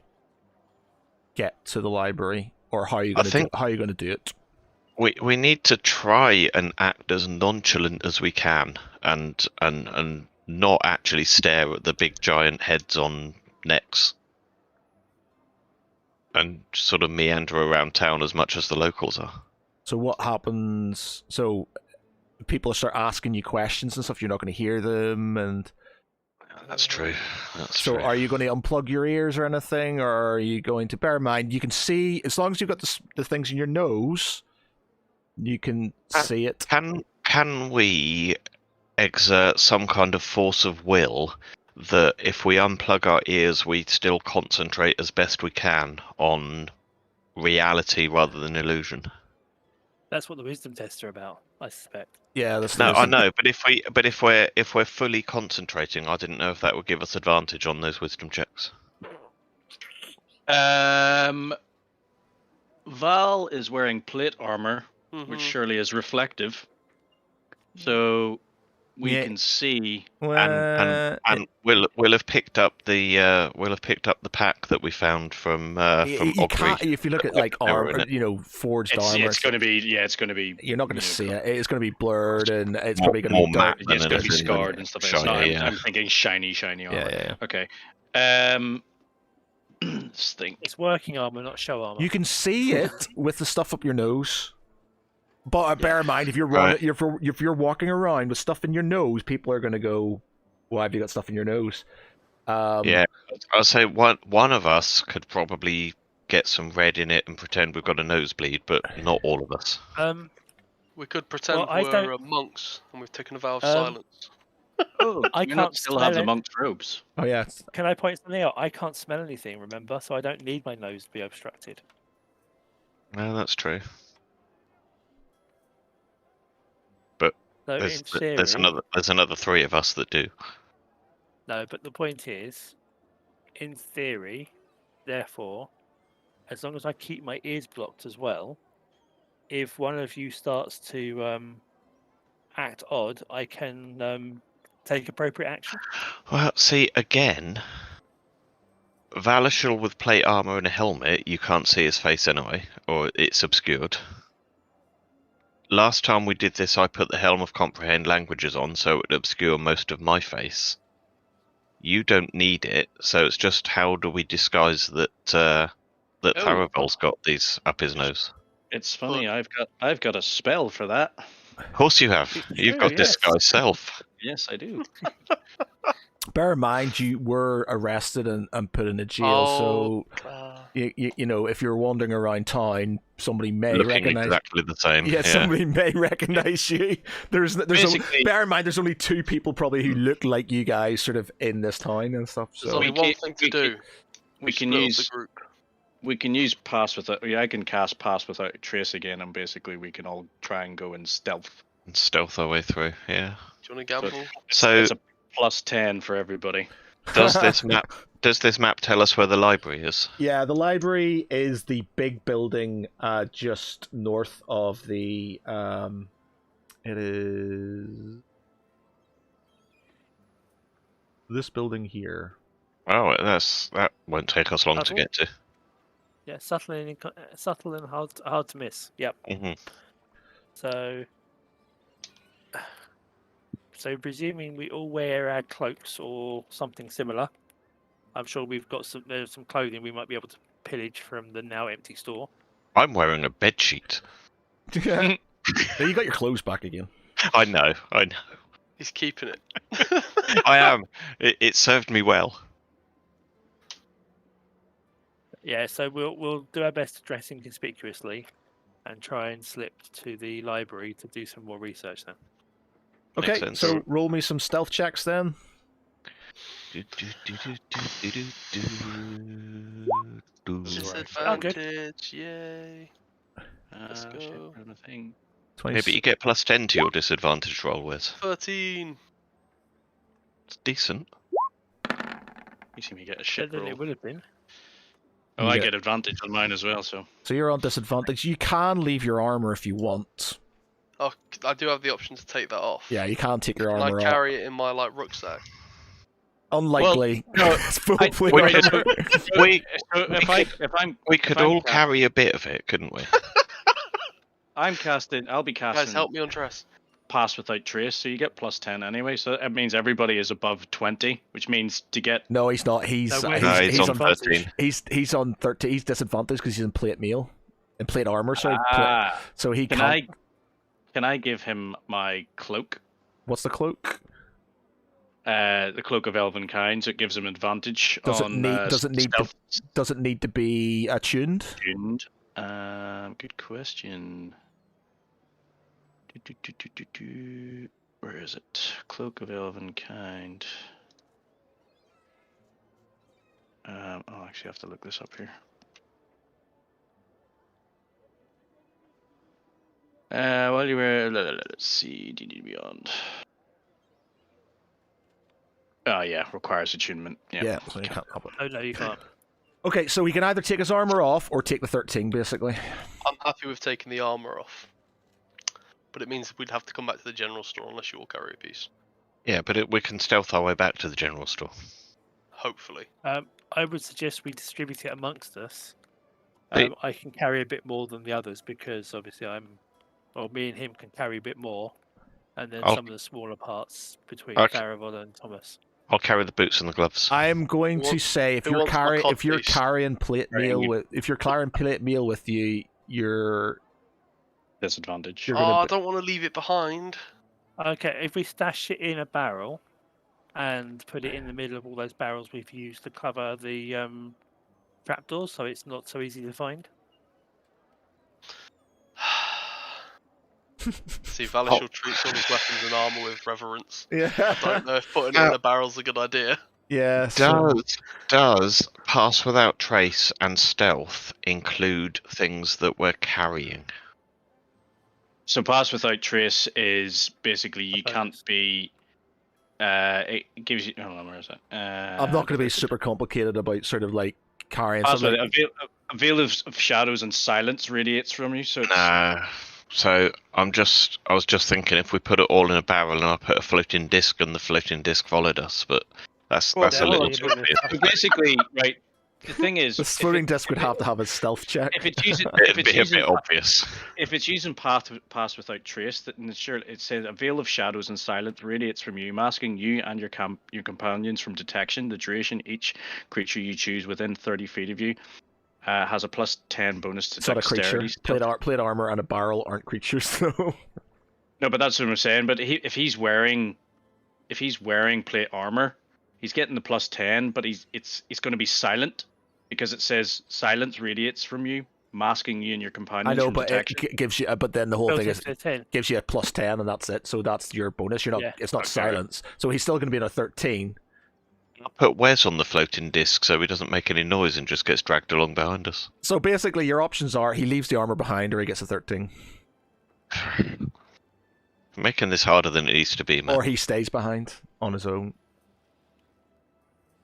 get to the library, or how are you going to do it? We need to try and act as nonchalant as we can, and not actually stare at the big giant heads on necks, and sort of meander around town as much as the locals are. So what happens? So people start asking you questions and stuff. You're not going to hear them, and That's true. so are you going to unplug your ears or anything, or are you going to bear in mind you can see as long as you've got the things in your nose, you can see it. Can we exert some kind of force of will that if we unplug our ears, we still concentrate as best we can on reality rather than illusion. That's what the wisdom tests are about, I suspect. Yeah, that's No, I know, but if we're fully concentrating, I didn't know if that would give us advantage on those wisdom checks. Val is wearing plate armor, which surely is reflective. So we Yeah. can see. And we'll have picked up the pack that we found from You Ogre. can't, if you look at like They were armor, in forged armor. It's going to be. Yeah, it's going to be. You're not going to you know, see it. It's going to be blurred, and it's More- probably going to more be dark. matte Yeah, it's than going to be anything scarred and stuff. It's not, shiny, yeah. I'm thinking shiny armor. Yeah. Okay. Let's think. It's working armor, not show armor. You can see it with the stuff up your nose. But bear in mind, if you're Right. if you're walking around with stuff in your nose, people are going to go, "Why have you got stuff in your nose?" Yeah, I'll say one of us could probably get some red in it and pretend we've got a nosebleed, but not all of us. We could pretend Well, I we're don't- monks and we've taken a vow of Um, silence. Oh, I do you not can't still have smell the it. monk's robes. Oh yeah, Can I point something out? I can't smell anything, remember? So I don't need my nose to be obstructed. No, that's true. So There's in theory, there's another three of us that do. no, but the point is, in theory, therefore, as long as I keep my ears blocked as well, if one of you starts to act odd, I can take appropriate action. Well, see again. Valishal with plate armor and a helmet, you can't see his face anyway, or it's obscured. Last time we did this, I put the Helm of Comprehend Languages on, so it would obscure most of my face. You don't need it, so it's just how do we disguise that Tharavel's got these up his nose? It's funny. I've got a spell for that. Of course you have. It's You've true, got yes. disguise self. Yes, I do. bear in mind you were arrested and put in a jail. You know, if you're wandering around town, somebody may Looking recognize. exactly the same. Yeah, somebody may recognize you. There's Basically- bear in mind, there's only two people probably who look like you guys, sort of in this town and stuff. There's So only We one can- thing we to do. We can split up use the group. we can use pass without. Yeah, I can cast pass without trace again, and basically we can all try and go in stealth. And stealth our way through. Yeah. Do you want to gamble? So It's a +10 for everybody. does this map tell us where the library is? yeah, the library is the big building just north of the. It is this building here. Oh, that won't take us long to Subtle? get to. Yeah, subtle and hard to miss. Yep. hmm So presuming we all wear our cloaks or something similar, I'm sure we've got there's some clothing we might be able to pillage from the now empty store. I'm wearing a bed sheet. Yeah, you got your clothes back again. I know. He's keeping it. I am. It served me well. Yeah, so we'll do our best to dress inconspicuously and try and slip to the library to do some more research then. Makes Okay, sense. so roll me some stealth checks then. Disadvantage, yay. Let's Shit, go. I don't think. 20, Yeah, but you get +10 to your disadvantage roll with. 13. It's decent. You seem to get a Better shit than roll. it would have been. Oh, I Yeah. get advantage on mine as well. So So you're on disadvantage. You can leave your armor if you want. Oh, I do have the option to take that off. Yeah, you can take your Can armor I off. carry it in my rucksack? Unlikely. no, It's full I- plate we armor. could- We so we could I'm all ca- carry a bit of it, couldn't we? I'll be casting Guys, help me undress. pass without trace, so you get +10 anyway. So that means everybody is above 20, which means to get. No, he's not. He's No, No, he's he's on on 13. he's on 13. He's disadvantaged because he's in plate mail and plate armor. Sorry, Ah, so he can can't. can I give him my cloak? What's the cloak? The cloak of elven kind, so it gives him advantage Does it on. need- does it need to- stealth Does it need to be attuned? tuned. Good question. Where is it? Cloak of elven kind. I'll actually have to look this up here. While you were, let's see, D&D Beyond. Oh yeah, requires attunement. Yeah, so you can't help it. Oh no, you can't. Okay, so he can either take his armor off or take the 13, basically. I'm happy with taking the armor off, but it means we'd have to come back to the general store unless you all carry a piece. Yeah, but we can stealth our way back to the general store. Hopefully. I would suggest we distribute it amongst us. Hey. I can carry a bit more than the others because obviously me and him can carry a bit more, and then some of the smaller parts between Okay. Farival and Thomas. I'll carry the boots and the gloves. I'm going to say if who you're wants my cod piece? carrying plate mail with you, you're Disadvantage. You're Oh, gonna I don't want to leave it behind. Okay, if we stash it in a barrel and put it in the middle of all those barrels we've used to cover the trapdoors, so it's not so easy to find. See, Valishal treats all his weapons and armor with reverence. yeah. I don't know if putting it in a barrel's a good idea. Yeah. Does pass without trace and stealth include things that we're carrying? So pass without trace is basically you bonus. can't be. It gives you. Hold on, where is it? I'm not going to be super complicated about sort of like carrying Pass something. with a veil of shadows and silence radiates from you. So it's, Nah. So I was just thinking if we put it all in a barrel and I put a floating disc and the floating disc followed us, but that's Well, a that little would too be a bit obvious. so basically, right. The thing is, The floating disc would have to have a stealth check. if it's using It'd be a bit obvious. if it's using pass without trace, then sure it says a veil of shadows and silence radiates from you, masking you and your companions from detection. The duration each creature you choose within 30 feet of you has a +10 bonus to It's not a creature. dexterity. Plate armor and a barrel aren't creatures, though. No, but that's what I'm saying. But if he's wearing plate armor, he's getting the +10, but it's going to be silent because it says silence radiates from you, masking you and your companions I know, from but detection. it gives you. But then the whole Built thing is into a 10. gives you a +10, and that's it. So that's your bonus. You're not. Yeah. It's not Okay. silence. So he's still going to be in a 13. I'll put Wes on the floating disc so he doesn't make any noise and just gets dragged along behind us. So basically, your options are he leaves the armor behind, or he gets a 13, Making this harder than it needs to be, man. or he stays behind on his own.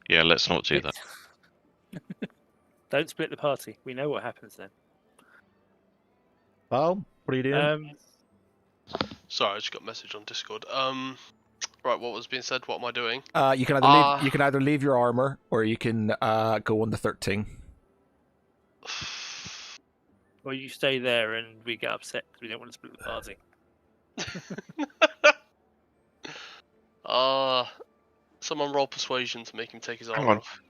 Yeah, let's not do that. Don't split the party. We know what happens then. Well, what are you doing? Sorry, I just got a message on Discord. Right, what was being said? What am I doing? You can either leave your armor, or you can go on the 13. Or you stay there and we get upset because we don't want to split the party. Someone roll persuasion to make him take his Hang armor on. off.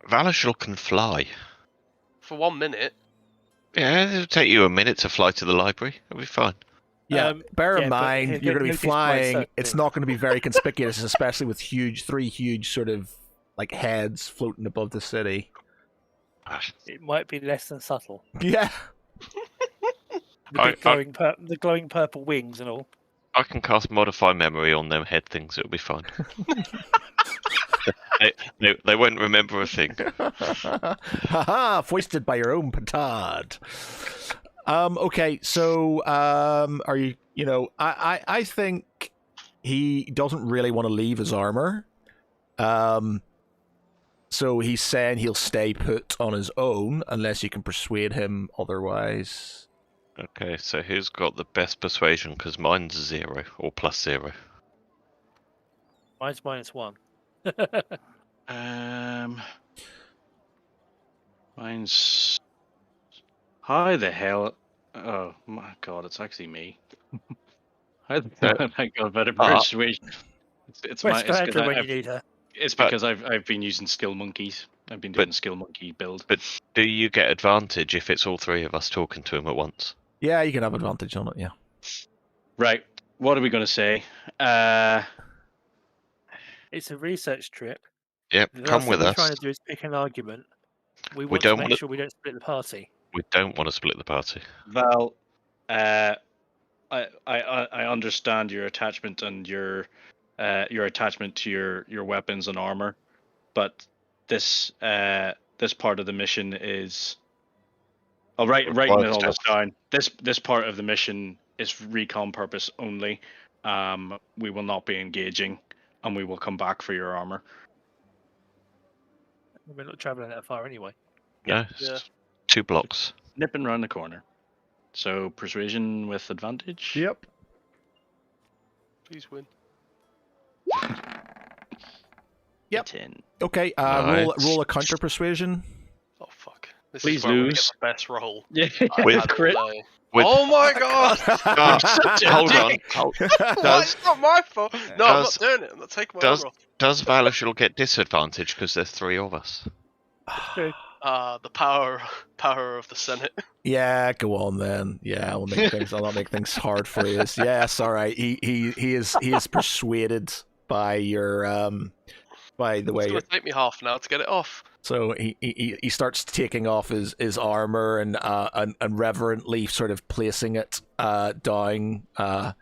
Valishal can fly. For 1 minute. Yeah, it'll take you a minute to fly to the library. It'll be fine. Yeah, bear in yeah, but mind he'll you're get going to be noticed by flying. certain It's things. not going to be very conspicuous, especially with three huge sort of like heads floating above the city. It might be less than subtle. Yeah, The glowing purple wings and all. I can cast Modify Memory on them head things. It'll be fine. they won't remember a thing. haha, foisted by your own petard. Okay, so are you? You know, I think he doesn't really want to leave his armor. So he's saying he'll stay put on his own unless you can persuade him otherwise. Okay, so who's got the best persuasion? Because mine's 0 or +0. Mine's -1. Mine's. How the hell? Oh my god, it's actually me. How the hell I got better persuasion? It's Where's my. Diandra when you need her? It's because I've been using skill monkeys. I've been doing the skill monkey build. But do you get advantage if it's all three of us talking to him at once? Yeah, you can have advantage on it. Yeah. Right. What are we going to say? It's a research trip. Yep, The come last with thing we're us. trying to do is pick an argument. We We want don't to make wanna- sure we don't split the party. We don't want to split the party. Val, I understand your attachment and your attachment to your weapons and armor, but this part of the mission is I'll writing Required all this stealth. down. This part of the mission is recon purpose only. We will not be engaging, and we will come back for your armor. We're not traveling that far anyway. Yeah. Yeah. 2 blocks. Nipping round the corner. So persuasion with advantage. Yep. Please win. Yep. 10. Okay. Nice. Roll a counter persuasion. Oh fuck. This Please is where we get lose. the best roll. Yeah. I've With had all crit. day. With- Oh my god! Hold on. What? Does It's not my fault. No, I'm not doing it. I'm not taking my does- armor off. does Valishal get disadvantage because there's 3 of us? The power of the Senate. Yeah, go on then. Yeah, I'll not make things hard for you. Yes, all right. He is persuaded by your by the way It's gonna take me half an hour to get it off. so he starts taking off his armor and reverently sort of placing it down In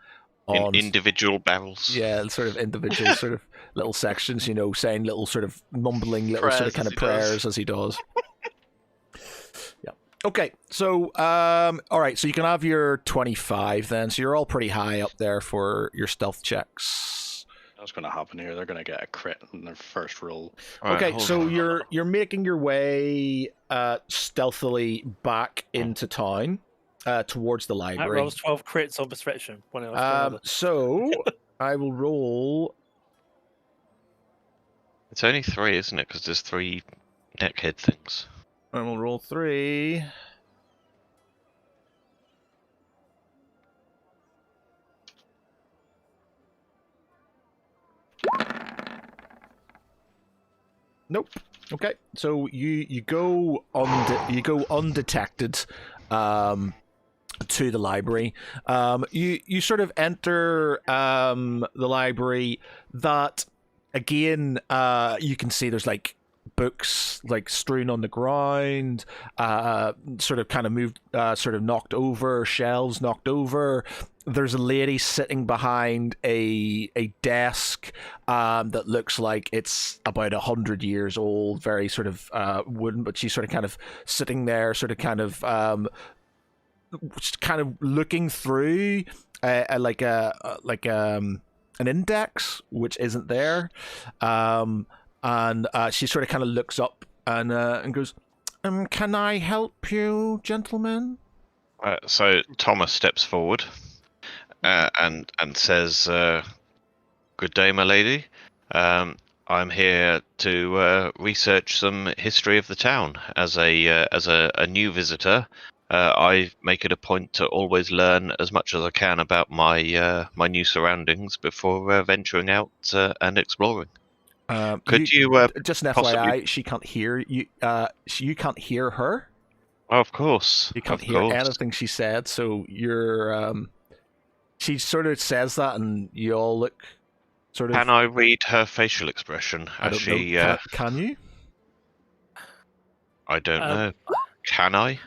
on individual barrels? yeah, sort of individual sort of little sections, saying little sort of mumbling little sort of Prayers kind as of he does. prayers as he does. Yeah. Okay, so all right, so you can have your 25 then. So you're all pretty high up there for your stealth checks. What's going to happen here? They're going to get a crit in their first roll. Right, Okay, hold so on. you're making your way stealthily back into town towards the That library. rolls 12 crits on perception. One else to another. So I will roll. It's only 3, isn't it? Because there's 3 neckhead things. I will roll 3. Nope. Okay, so you go undetected to the library. You sort of enter the library. That again, you can see there's like books like strewn on the ground, sort of kind of moved, sort of knocked over, shelves knocked over. There's a lady sitting behind a desk that looks like it's about 100 years old, very sort of wooden, but she's sort of kind of sitting there, sort of kind of looking through an index which isn't there, and she sort of kind of looks up and goes, "Can I help you, gentlemen?" So Thomas steps forward and says, "Good day, my lady. I'm here to research some history of the town. As a new visitor, I make it a point to always learn as much as I can about my my new surroundings before venturing out and exploring. Could you just an possibly- FYI, she can't hear you. You can't hear her. Of course, You can't of hear course. anything she said. So you're. She sort of says that, and you all look sort of. Can I read her facial expression I as don't she? know. Can you? I don't Um, know. Can I?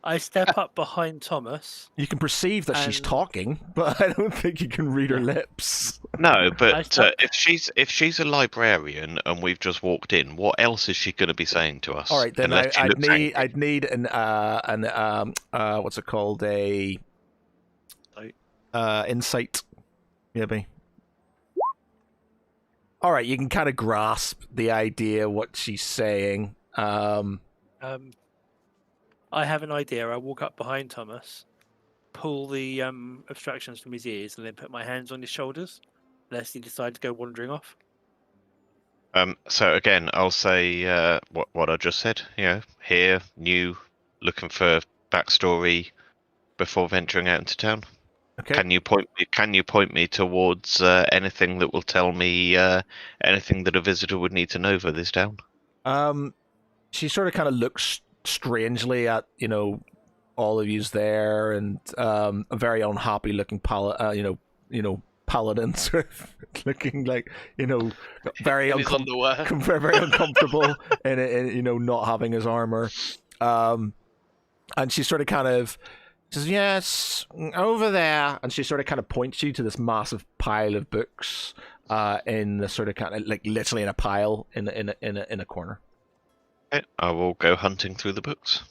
I step up behind Thomas. You can perceive that she's And- talking, but I don't think you can read her lips. No, but start- if she's a librarian and we've just walked in, what else is she going to be saying to us? All right, then Unless she I'd looks need angry. an what's it called, a insight, maybe. All right, you can kind of grasp the idea what she's saying. I have an idea. I walk up behind Thomas, pull the obstructions from his ears, and then put my hands on his shoulders, lest he decides to go wandering off. So again, I'll say what I just said. You know, here, new, looking for backstory before venturing out into town. Okay. Can you point me towards anything that will tell me anything that a visitor would need to know for this town? She sort of kind of looks strangely at all of yous there, and a very unhappy looking paladin, sort of looking like very In his underwear. very uncomfortable in not having his armor, and she sort of kind of says, "Yes, over there," and she sort of kind of points you to this massive pile of books in the sort of kind of like literally in a pile in a corner. Okay, I will go hunting through the books.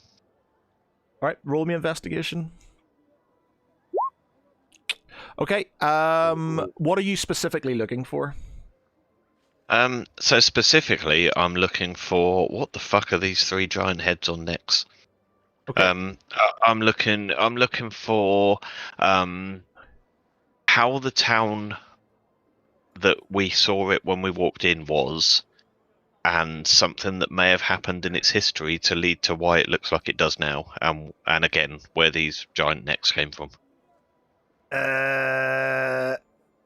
right, roll me investigation. Okay. What are you specifically looking for? So specifically, I'm looking for what the fuck are these 3 giant heads on necks? Okay. I'm looking for how the town that we saw it when we walked in was, and something that may have happened in its history to lead to why it looks like it does now, and again where these giant necks came from.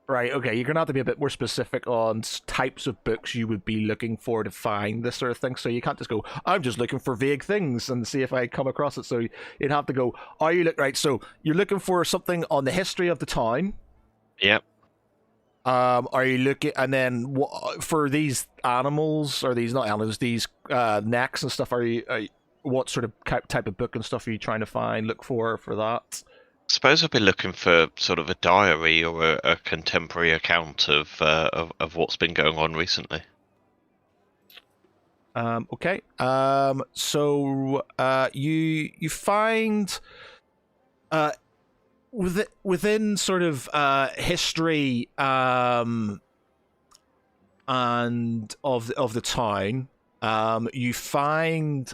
Right, okay, you're gonna have to be a bit more specific on types of books you would be looking for to find this sort of thing. So you can't just go, I'm just looking for vague things and see if I come across it. So you'd have to go, are you right? So you're looking for something on the history of the town. Yep. Are you looking, and then for these animals, or these not animals, these necks and stuff? What sort of type of book and stuff are you trying to look for that? Suppose I'd be looking for sort of a diary or a contemporary account of what's been going on recently. Okay. So you find within sort of history and of the town, you find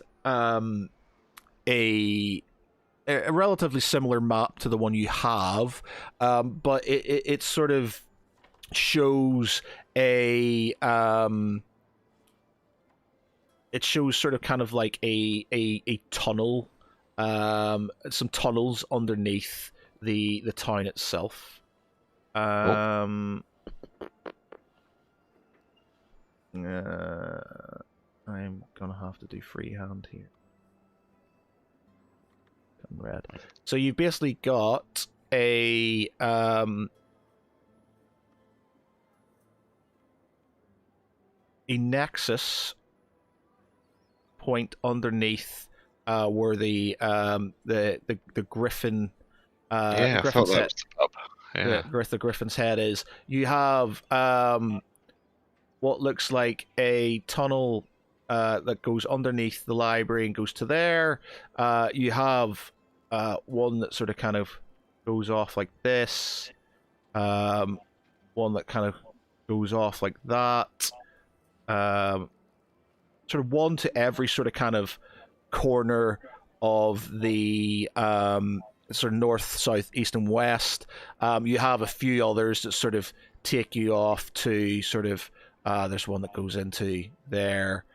a relatively similar map to the one you have, but it sort of shows it shows sort of kind of like a tunnel, some tunnels underneath the town itself. I'm gonna have to do freehand here. Red. So you've basically got a nexus point underneath where the griffin Yeah, I thought griffin's that head, was the pub. Yeah. the griffin's head is. You have what looks like a tunnel that goes underneath the library and goes to there. You have one that sort of kind of goes off like this. One that kind of goes off like that. Sort of one to every sort of kind of corner of the sort of north, south, east, and west. You have a few others that sort of take you off to sort of. There's one that goes into there.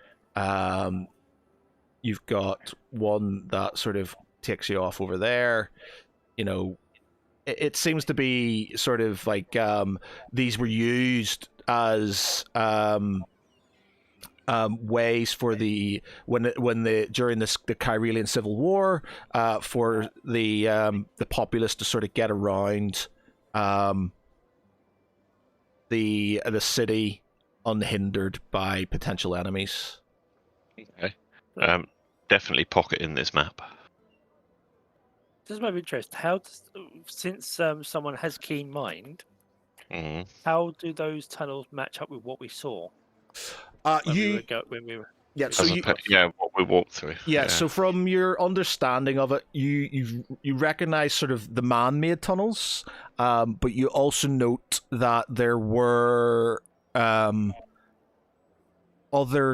You've got one that sort of takes you off over there. You know, it seems to be sort of like these were used as ways for the during the Kyrelian Civil War for the populace to sort of get around the city unhindered by potential enemies. Okay. Definitely pocket in this map. Just my interest, since someone has keen mind, Mm. how do those tunnels match up with what we saw? What we walked through. Yeah, so from your understanding of it, you recognize sort of the man-made tunnels, but you also note that there were other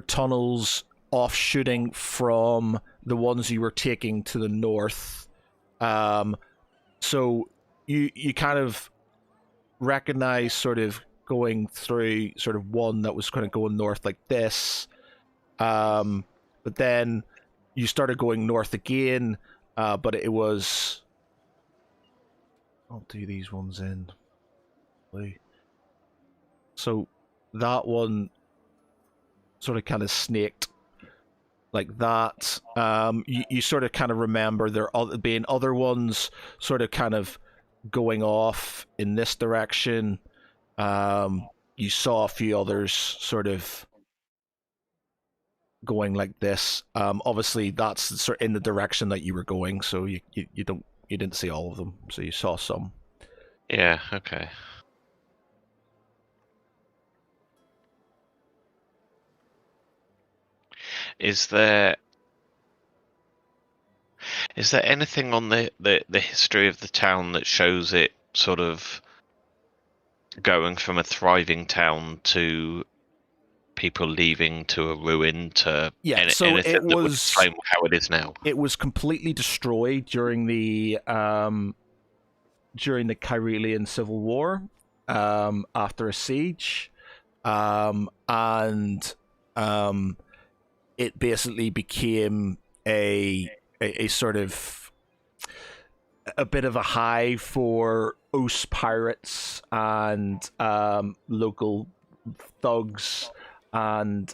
tunnels offshooting from the ones you were taking to the north. So you kind of recognize sort of going through sort of one that was kind of going north like this, but then you started going north again, but it was. I'll do these ones in. So that one sort of kind of snaked like that. You sort of kind of remember there being other ones sort of kind of going off in this direction. You saw a few others sort of going like this. Obviously that's sort of in the direction that you were going, so you didn't see all of them, so you saw some. Yeah, okay. Is there Is there anything on the history of the town that shows it sort of going from a thriving town to people leaving to a ruin to So anything it that would was explain how it is now? it was completely destroyed during the Kyrelian Civil War, after a siege, and it basically became a sort of a bit of a hive for Oos pirates and local thugs and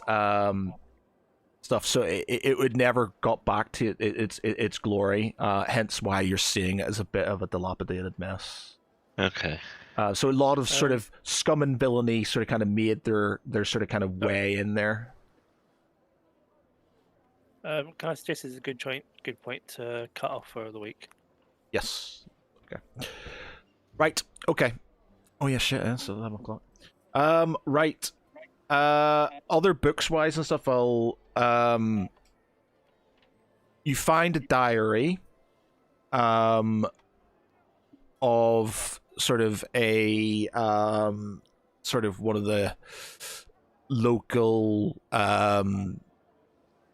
stuff. So it would never got back to its glory. Hence why you're seeing it as a bit of a dilapidated mess. Okay. So a lot of sort of scum and villainy sort of kind of made their sort of kind of way in there. Can I suggest this is a good point to cut off for the week? Yes. Okay. Right. Okay. Oh yeah, shit. It's 11 o'clock. Right. Other books wise and stuff. You find a diary. Of sort of a sort of one of the local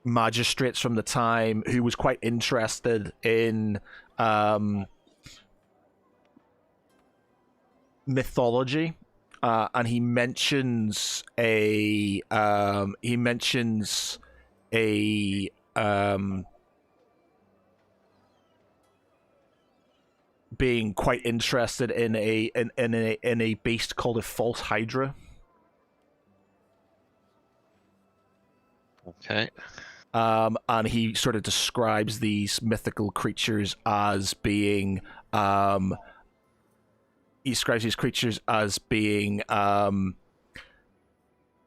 magistrates from the time who was quite interested in mythology, and he mentions a being quite interested in a beast called a false hydra. Okay. And he sort of describes these mythical creatures as being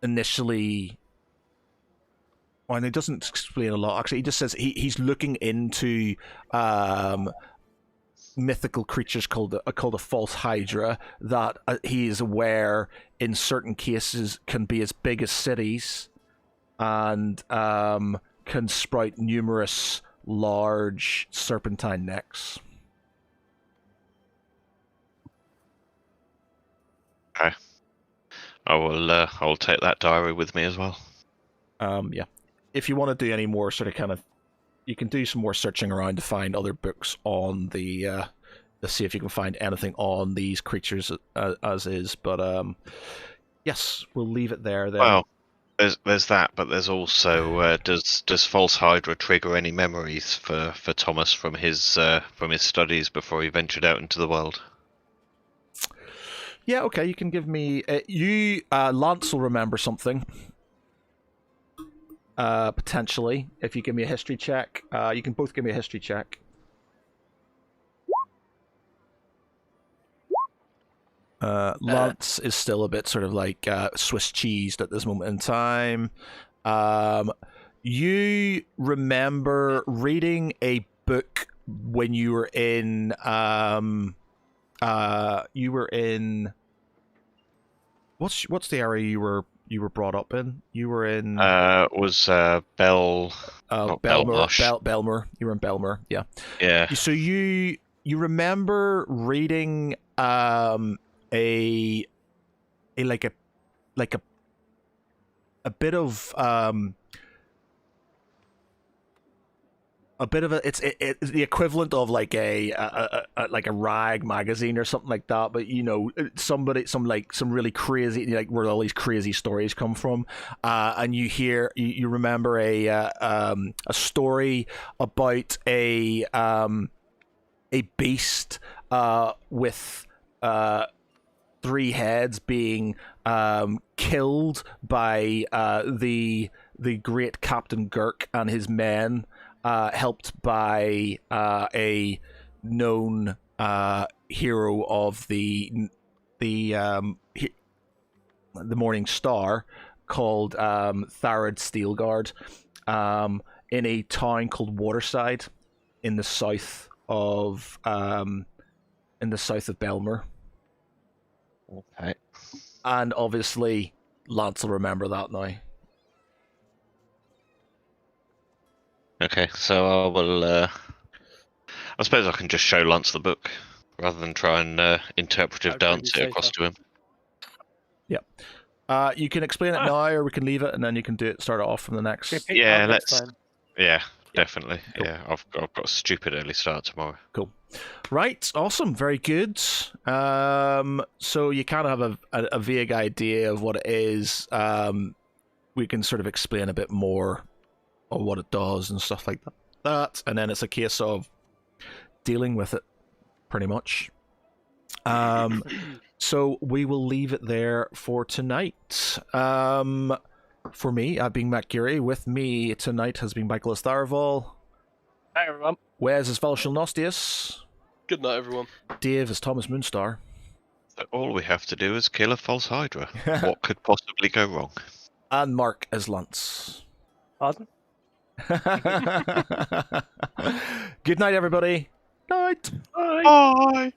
initially, well, and it doesn't explain a lot. Actually, he just says he's looking into mythical creatures called a false hydra that he is aware in certain cases can be as big as cities and can sprout numerous large serpentine necks. Okay. I'll take that diary with me as well. Yeah. If you want to do any more sort of kind of, you can do some more searching around to find other books on to see if you can find anything on these creatures as is. But yes, we'll leave it there then. Well, there's that, but there's also does False Hydra trigger any memories for Thomas from his studies before he ventured out into the world? Yeah, okay. You can give me Lance will remember something. Potentially, if you give me a history check. You can both give me a history check. Lance is still a bit sort of like Swiss cheesed at this moment in time. You remember reading a book when you were in what's the area you were brought up in? You were in was Bell not Belmarsh. Belmer. You were in Belmer, yeah. Yeah. So you remember reading a bit of it's the equivalent of like a rag magazine or something like that, but you know, some really crazy, like where all these crazy stories come from, and you remember a story about a beast with 3 heads being killed by the great Captain Girk and his men, helped by a known hero of the Morning Star called Tharad Steelguard, in a town called Waterside in the south of Belmer. Okay. And obviously, Lance will remember that now. Okay, so I will I suppose I can just show Lance the book rather than try and interpretive That'd probably dance be it across safer. to him. You can explain it now, or we can leave it, and then you can start it off from the next. Should we pick Yeah, up next let's. time? Yeah, Yeah. definitely. Cool. Yeah, I've got a stupid early start tomorrow. Right, awesome, very good. So you kind of have a vague idea of what it is. We can sort of explain a bit more on what it does and stuff like that, and then it's a case of dealing with it, pretty much. So we will leave it there for tonight. For me, I've been Matt Geary. With me tonight has been Michael Estarval. Hi, everyone. Wes is Valshal Nostius. Good night, everyone. Dave is Thomas Moonstar. So all we have to do is kill a false Hydra. What could possibly go wrong? And Mark is Lance. Pardon? Good night, everybody. Night. Bye.